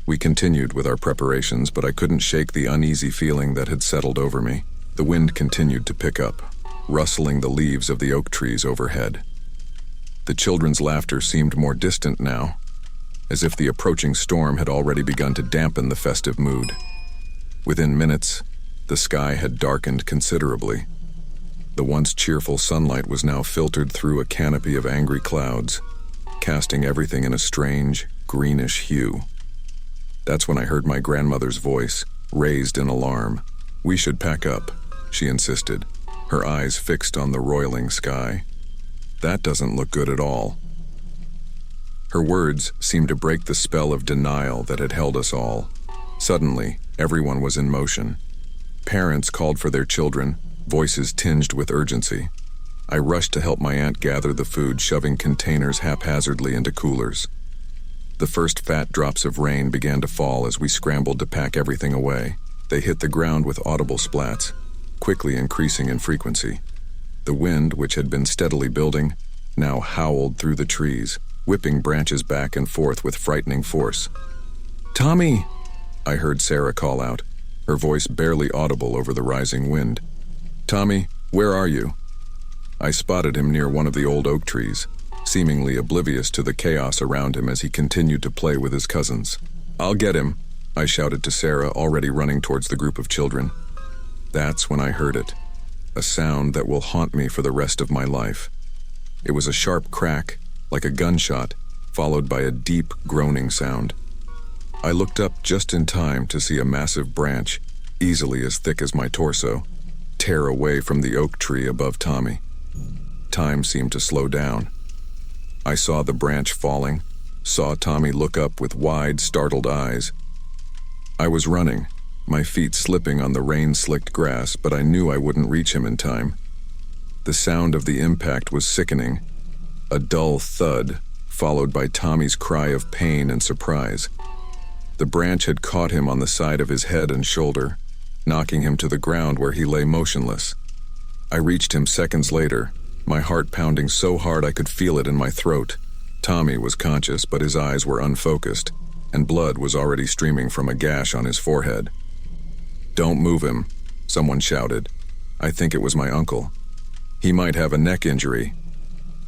We continued with our preparations, but I couldn't shake the uneasy feeling that had settled over me. The wind continued to pick up, rustling the leaves of the oak trees overhead. The children's laughter seemed more distant now, as if the approaching storm had already begun to dampen the festive mood. Within minutes, the sky had darkened considerably. The once cheerful sunlight was now filtered through a canopy of angry clouds, casting everything in a strange, greenish hue. That's when I heard my grandmother's voice, raised in alarm. "We should pack up," she insisted, her eyes fixed on the roiling sky. "That doesn't look good at all." Her words seemed to break the spell of denial that had held us all. Suddenly, everyone was in motion. Parents called for their children, voices tinged with urgency. I rushed to help my aunt gather the food, shoving containers haphazardly into coolers. The first fat drops of rain began to fall as we scrambled to pack everything away. They hit the ground with audible splats, quickly increasing in frequency. The wind, which had been steadily building, now howled through the trees, whipping branches back and forth with frightening force. "Tommy!" I heard Sarah call out, her voice barely audible over the rising wind. "Tommy, where are you?" I spotted him near one of the old oak trees, seemingly oblivious to the chaos around him as he continued to play with his cousins. "I'll get him," I shouted to Sarah, already running towards the group of children. That's when I heard it, a sound that will haunt me for the rest of my life. It was a sharp crack, like a gunshot, followed by a deep, groaning sound. I looked up just in time to see a massive branch, easily as thick as my torso, tear away from the oak tree above Tommy. Time seemed to slow down. I saw the branch falling, saw Tommy look up with wide, startled eyes. I was running, my feet slipping on the rain-slicked grass, but I knew I wouldn't reach him in time. The sound of the impact was sickening, a dull thud, followed by Tommy's cry of pain and surprise. The branch had caught him on the side of his head and shoulder, knocking him to the ground where he lay motionless. I reached him seconds later, my heart pounding so hard I could feel it in my throat. Tommy was conscious, but his eyes were unfocused, and blood was already streaming from a gash on his forehead. "Don't move him," someone shouted. I think it was my uncle. "He might have a neck injury."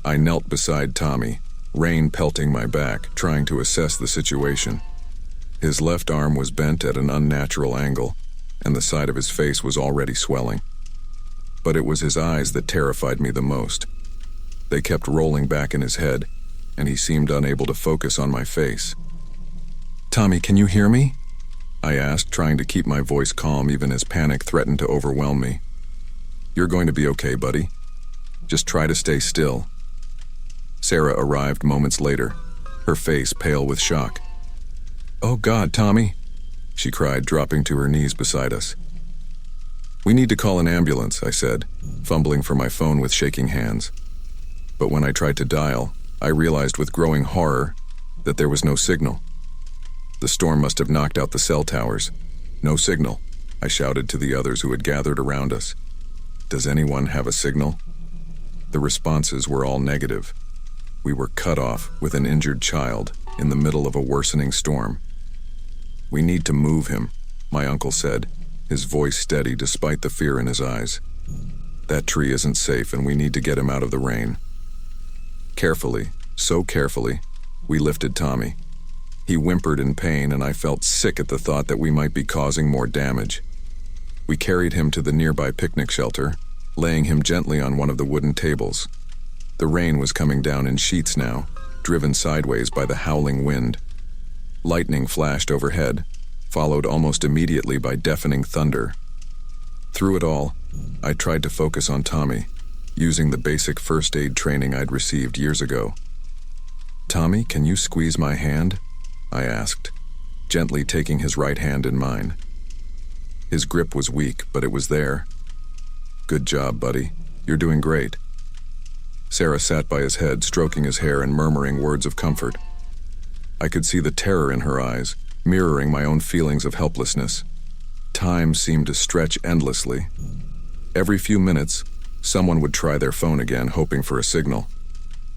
I knelt beside Tommy, rain pelting my back, trying to assess the situation. His left arm was bent at an unnatural angle, and the side of his face was already swelling. But it was his eyes that terrified me the most. They kept rolling back in his head, and he seemed unable to focus on my face. "Tommy, can you hear me?" I asked, trying to keep my voice calm even as panic threatened to overwhelm me. "You're going to be okay, buddy. Just try to stay still." Sarah arrived moments later, her face pale with shock. "Oh God, Tommy," she cried, dropping to her knees beside us. "We need to call an ambulance," I said, fumbling for my phone with shaking hands. But when I tried to dial, I realized with growing horror that there was no signal. The storm must have knocked out the cell towers. "No signal," I shouted to the others who had gathered around us. "Does anyone have a signal?" The responses were all negative. We were cut off with an injured child in the middle of a worsening storm. "We need to move him," my uncle said, his voice steady despite the fear in his eyes. "That tree isn't safe and we need to get him out of the rain." Carefully, so carefully, we lifted Tommy. He whimpered in pain and I felt sick at the thought that we might be causing more damage. We carried him to the nearby picnic shelter, laying him gently on one of the wooden tables. The rain was coming down in sheets now, driven sideways by the howling wind. Lightning flashed overhead, followed almost immediately by deafening thunder. Through it all, I tried to focus on Tommy, using the basic first aid training I'd received years ago. "Tommy, can you squeeze my hand?" I asked, gently taking his right hand in mine. His grip was weak, but it was there. "Good job, buddy. You're doing great." Sarah sat by his head, stroking his hair and murmuring words of comfort. I could see the terror in her eyes, mirroring my own feelings of helplessness. Time seemed to stretch endlessly. Every few minutes, someone would try their phone again, hoping for a signal.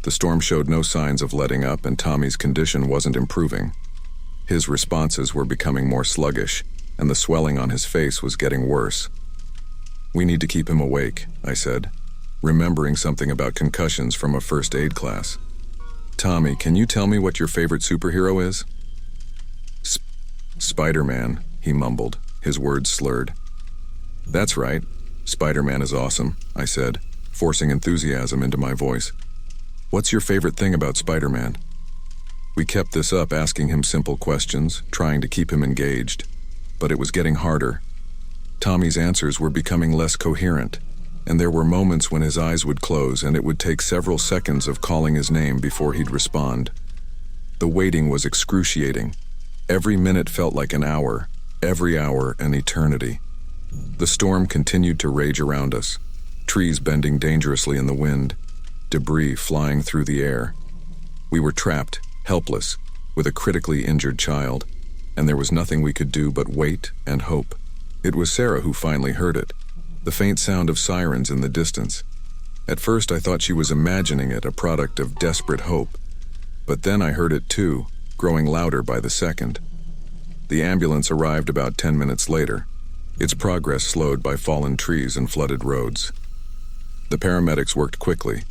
The storm showed no signs of letting up, and Tommy's condition wasn't improving. His responses were becoming more sluggish, and the swelling on his face was getting worse. "We need to keep him awake," I said, remembering something about concussions from a first aid class. "Tommy, can you tell me what your favorite superhero is?" Spider-Man, he mumbled, his words slurred. "That's right. "Spider-Man is awesome," I said, forcing enthusiasm into my voice. "What's your favorite thing about Spider-Man?" We kept this up, asking him simple questions, trying to keep him engaged. But it was getting harder. Tommy's answers were becoming less coherent, and there were moments when his eyes would close and it would take several seconds of calling his name before he'd respond. The waiting was excruciating. Every minute felt like an hour, every hour an eternity. The storm continued to rage around us, trees bending dangerously in the wind, debris flying through the air. We were trapped, helpless, with a critically injured child, and there was nothing we could do but wait and hope. It was Sarah who finally heard it, the faint sound of sirens in the distance. At first I thought she was imagining it, a product of desperate hope. But then I heard it too, growing louder by the second. The ambulance arrived about 10 minutes later, its progress slowed by fallen trees and flooded roads. The paramedics worked quickly,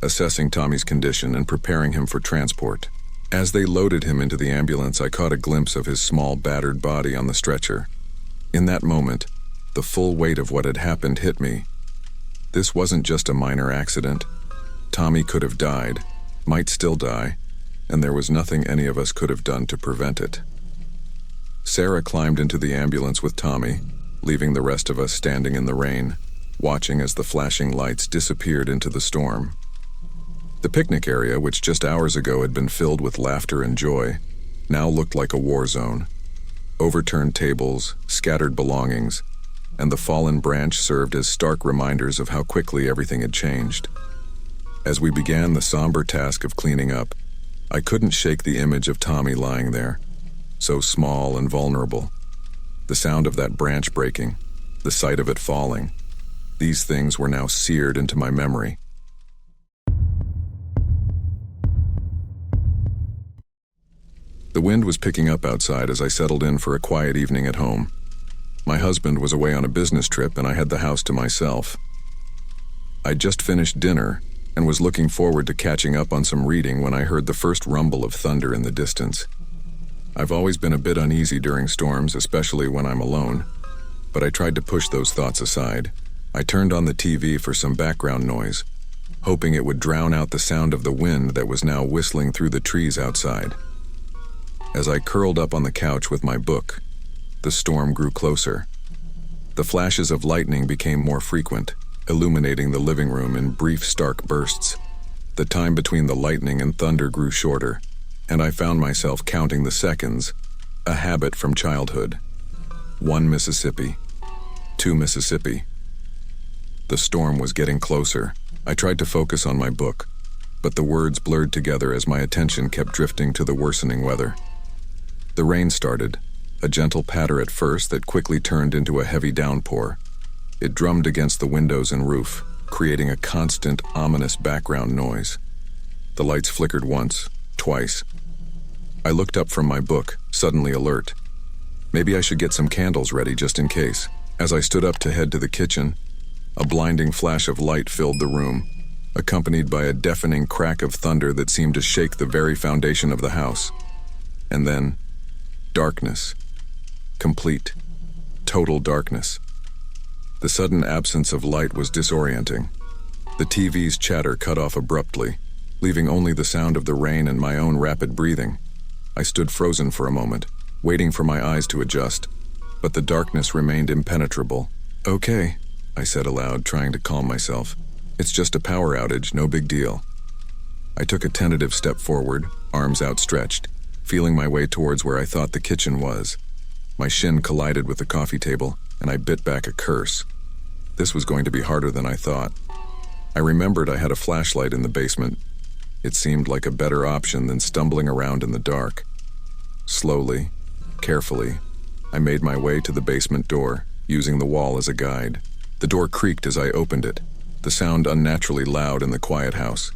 assessing Tommy's condition and preparing him for transport. As they loaded him into the ambulance, I caught a glimpse of his small, battered body on the stretcher. In that moment, the full weight of what had happened hit me. This wasn't just a minor accident. Tommy could have died, might still die, and there was nothing any of us could have done to prevent it. Sarah climbed into the ambulance with Tommy, leaving the rest of us standing in the rain, watching as the flashing lights disappeared into the storm. The picnic area, which just hours ago had been filled with laughter and joy, now looked like a war zone. Overturned tables, scattered belongings, and the fallen branch served as stark reminders of how quickly everything had changed. As we began the somber task of cleaning up, I couldn't shake the image of Tommy lying there, so small and vulnerable. The sound of that branch breaking, the sight of it falling, these things were now seared into my memory. The wind was picking up outside as I settled in for a quiet evening at home. My husband was away on a business trip and I had the house to myself. I'd just finished dinner and was looking forward to catching up on some reading when I heard the first rumble of thunder in the distance. I've always been a bit uneasy during storms, especially when I'm alone, but I tried to push those thoughts aside. I turned on the TV for some background noise, hoping it would drown out the sound of the wind that was now whistling through the trees outside. As I curled up on the couch with my book, the storm grew closer. The flashes of lightning became more frequent, illuminating the living room in brief, stark bursts. The time between the lightning and thunder grew shorter, and I found myself counting the seconds, a habit from childhood. 1 Mississippi, 2 Mississippi. The storm was getting closer. I tried to focus on my book, but the words blurred together as my attention kept drifting to the worsening weather. The rain started, a gentle patter at first that quickly turned into a heavy downpour. It drummed against the windows and roof, creating a constant, ominous background noise. The lights flickered once, twice. I looked up from my book, suddenly alert. Maybe I should get some candles ready just in case. As I stood up to head to the kitchen, a blinding flash of light filled the room, accompanied by a deafening crack of thunder that seemed to shake the very foundation of the house. And then, darkness. Complete, total darkness. The sudden absence of light was disorienting. The TV's chatter cut off abruptly, leaving only the sound of the rain and my own rapid breathing. I stood frozen for a moment, waiting for my eyes to adjust, but the darkness remained impenetrable. "Okay," I said aloud, trying to calm myself. "It's just a power outage, no big deal." I took a tentative step forward, arms outstretched, feeling my way towards where I thought the kitchen was. My shin collided with the coffee table, and I bit back a curse. This was going to be harder than I thought. I remembered I had a flashlight in the basement. It seemed like a better option than stumbling around in the dark. Slowly, carefully, I made my way to the basement door, using the wall as a guide. The door creaked as I opened it, the sound unnaturally loud in the quiet house.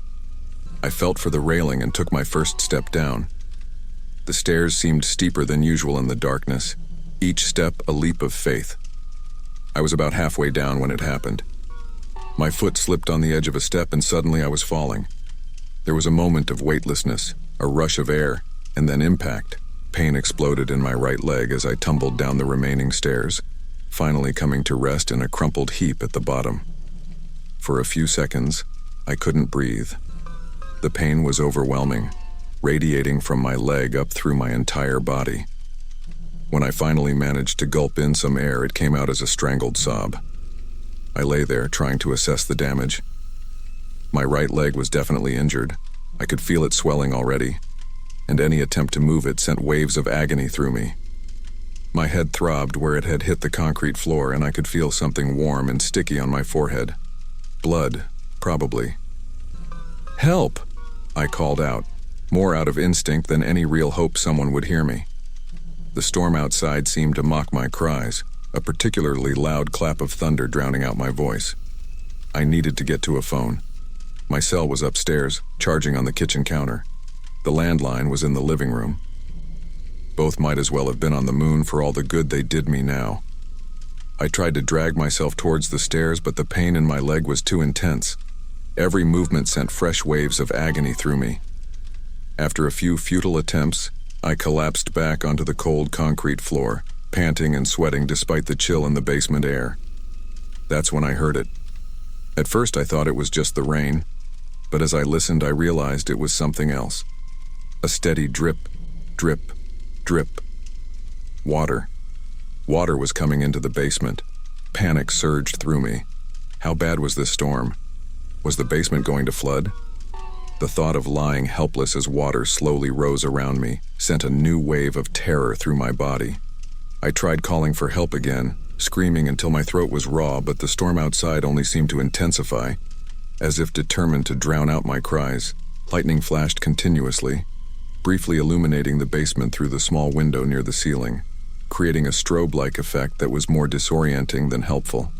I felt for the railing and took my first step down. The stairs seemed steeper than usual in the darkness, each step a leap of faith. I was about halfway down when it happened. My foot slipped on the edge of a step and suddenly I was falling. There was a moment of weightlessness, a rush of air, and then impact. Pain exploded in my right leg as I tumbled down the remaining stairs, finally coming to rest in a crumpled heap at the bottom. For a few seconds, I couldn't breathe. The pain was overwhelming, radiating from my leg up through my entire body. When I finally managed to gulp in some air, it came out as a strangled sob. I lay there, trying to assess the damage. My right leg was definitely injured. I could feel it swelling already, and any attempt to move it sent waves of agony through me. My head throbbed where it had hit the concrete floor, and I could feel something warm and sticky on my forehead. Blood, probably. "Help!" I called out, more out of instinct than any real hope someone would hear me. The storm outside seemed to mock my cries, a particularly loud clap of thunder drowning out my voice. I needed to get to a phone. My cell was upstairs, charging on the kitchen counter. The landline was in the living room. Both might as well have been on the moon for all the good they did me now. I tried to drag myself towards the stairs, but the pain in my leg was too intense. Every movement sent fresh waves of agony through me. After a few futile attempts, I collapsed back onto the cold concrete floor, panting and sweating despite the chill in the basement air. That's when I heard it. At first I thought it was just the rain, but as I listened I realized it was something else. A steady drip, drip, drip. Water. Water was coming into the basement. Panic surged through me. How bad was this storm? Was the basement going to flood? The thought of lying helpless as water slowly rose around me sent a new wave of terror through my body. I tried calling for help again, screaming until my throat was raw, but the storm outside only seemed to intensify. As if determined to drown out my cries, lightning flashed continuously, briefly illuminating the basement through the small window near the ceiling, creating a strobe-like effect that was more disorienting than helpful.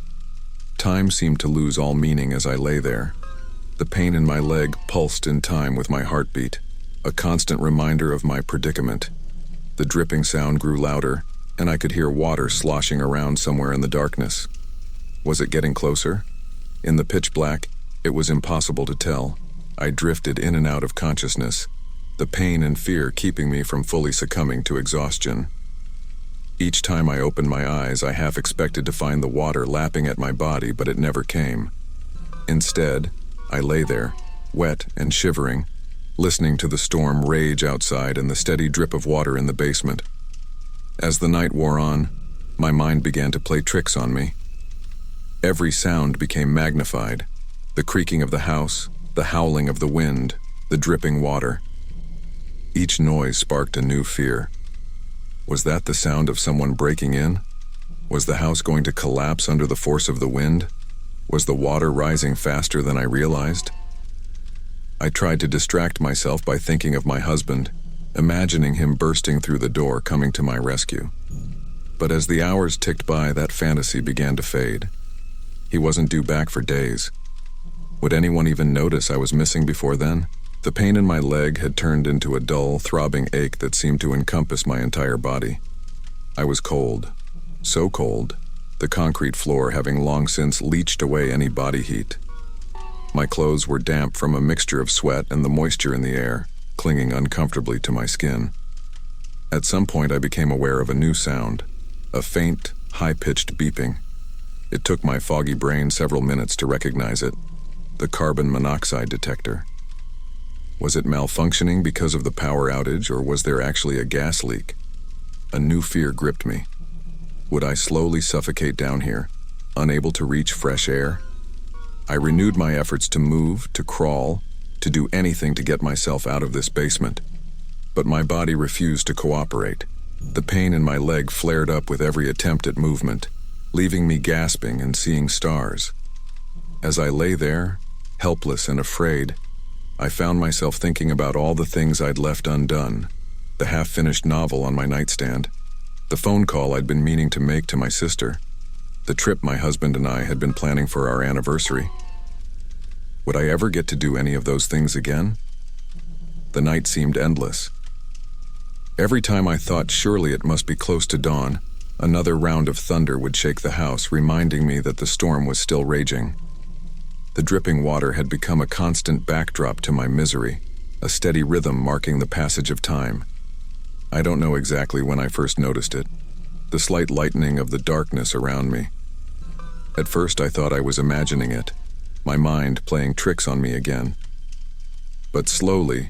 Time seemed to lose all meaning as I lay there. The pain in my leg pulsed in time with my heartbeat, a constant reminder of my predicament. The dripping sound grew louder, and I could hear water sloshing around somewhere in the darkness. Was it getting closer? In the pitch black, it was impossible to tell. I drifted in and out of consciousness, the pain and fear keeping me from fully succumbing to exhaustion. Each time I opened my eyes, I half expected to find the water lapping at my body, but it never came. Instead, I lay there, wet and shivering, listening to the storm rage outside and the steady drip of water in the basement. As the night wore on, my mind began to play tricks on me. Every sound became magnified. The creaking of the house, the howling of the wind, the dripping water. Each noise sparked a new fear. Was that the sound of someone breaking in? Was the house going to collapse under the force of the wind? Was the water rising faster than I realized? I tried to distract myself by thinking of my husband, imagining him bursting through the door, coming to my rescue. But as the hours ticked by, that fantasy began to fade. He wasn't due back for days. Would anyone even notice I was missing before then? The pain in my leg had turned into a dull, throbbing ache that seemed to encompass my entire body. I was cold. So cold, the concrete floor having long since leached away any body heat. My clothes were damp from a mixture of sweat and the moisture in the air, clinging uncomfortably to my skin. At some point I became aware of a new sound, a faint, high-pitched beeping. It took my foggy brain several minutes to recognize it, the carbon monoxide detector. Was it malfunctioning because of the power outage, or was there actually a gas leak? A new fear gripped me. Would I slowly suffocate down here, unable to reach fresh air? I renewed my efforts to move, to crawl, to do anything to get myself out of this basement. But my body refused to cooperate. The pain in my leg flared up with every attempt at movement, leaving me gasping and seeing stars. As I lay there, helpless and afraid, I found myself thinking about all the things I'd left undone, the half-finished novel on my nightstand, the phone call I'd been meaning to make to my sister, the trip my husband and I had been planning for our anniversary. Would I ever get to do any of those things again? The night seemed endless. Every time I thought surely it must be close to dawn, another round of thunder would shake the house, reminding me that the storm was still raging. The dripping water had become a constant backdrop to my misery, a steady rhythm marking the passage of time. I don't know exactly when I first noticed it. the slight lightening of the darkness around me. At first I thought I was imagining it, my mind playing tricks on me again. But slowly,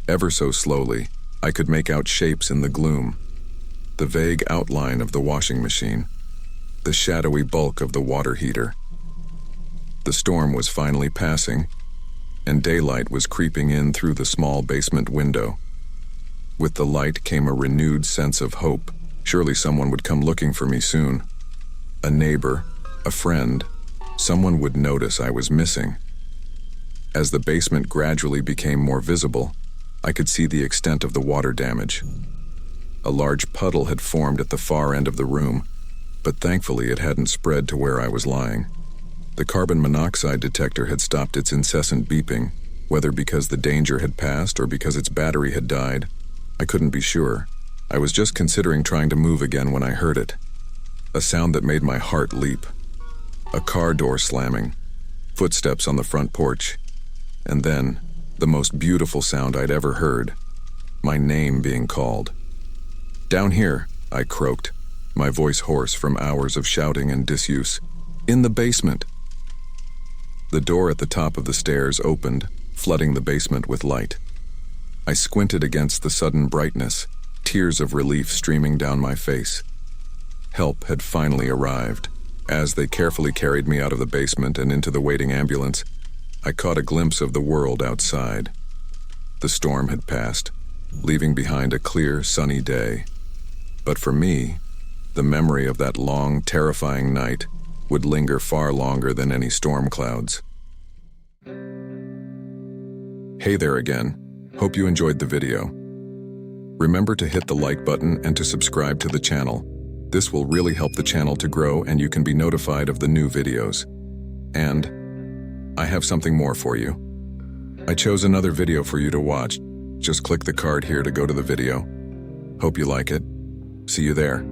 ever so slowly, I could make out shapes in the gloom. The vague outline of the washing machine, the shadowy bulk of the water heater. The storm was finally passing, and daylight was creeping in through the small basement window. With the light came a renewed sense of hope. Surely someone would come looking for me soon. A neighbor, a friend, someone would notice I was missing. As the basement gradually became more visible, I could see the extent of the water damage. A large puddle had formed at the far end of the room, but thankfully it hadn't spread to where I was lying. The carbon monoxide detector had stopped its incessant beeping, whether because the danger had passed or because its battery had died. I couldn't be sure. I was just considering trying to move again when I heard it. A sound that made my heart leap. A car door slamming, footsteps on the front porch, and then the most beautiful sound I'd ever heard, my name being called. "Down here," I croaked, my voice hoarse from hours of shouting and disuse. "In the basement." The door at the top of the stairs opened, flooding the basement with light. I squinted against the sudden brightness, tears of relief streaming down my face. Help had finally arrived. As they carefully carried me out of the basement and into the waiting ambulance, I caught a glimpse of the world outside. The storm had passed, leaving behind a clear, sunny day. But for me, the memory of that long, terrifying night would linger far longer than any storm clouds. Hey there again. Hope you enjoyed the video. Remember to hit the like button and to subscribe to the channel. This will really help the channel to grow and you can be notified of the new videos. And I have something more for you. I chose another video for you to watch. Just click the card here to go to the video. Hope you like it. See you there.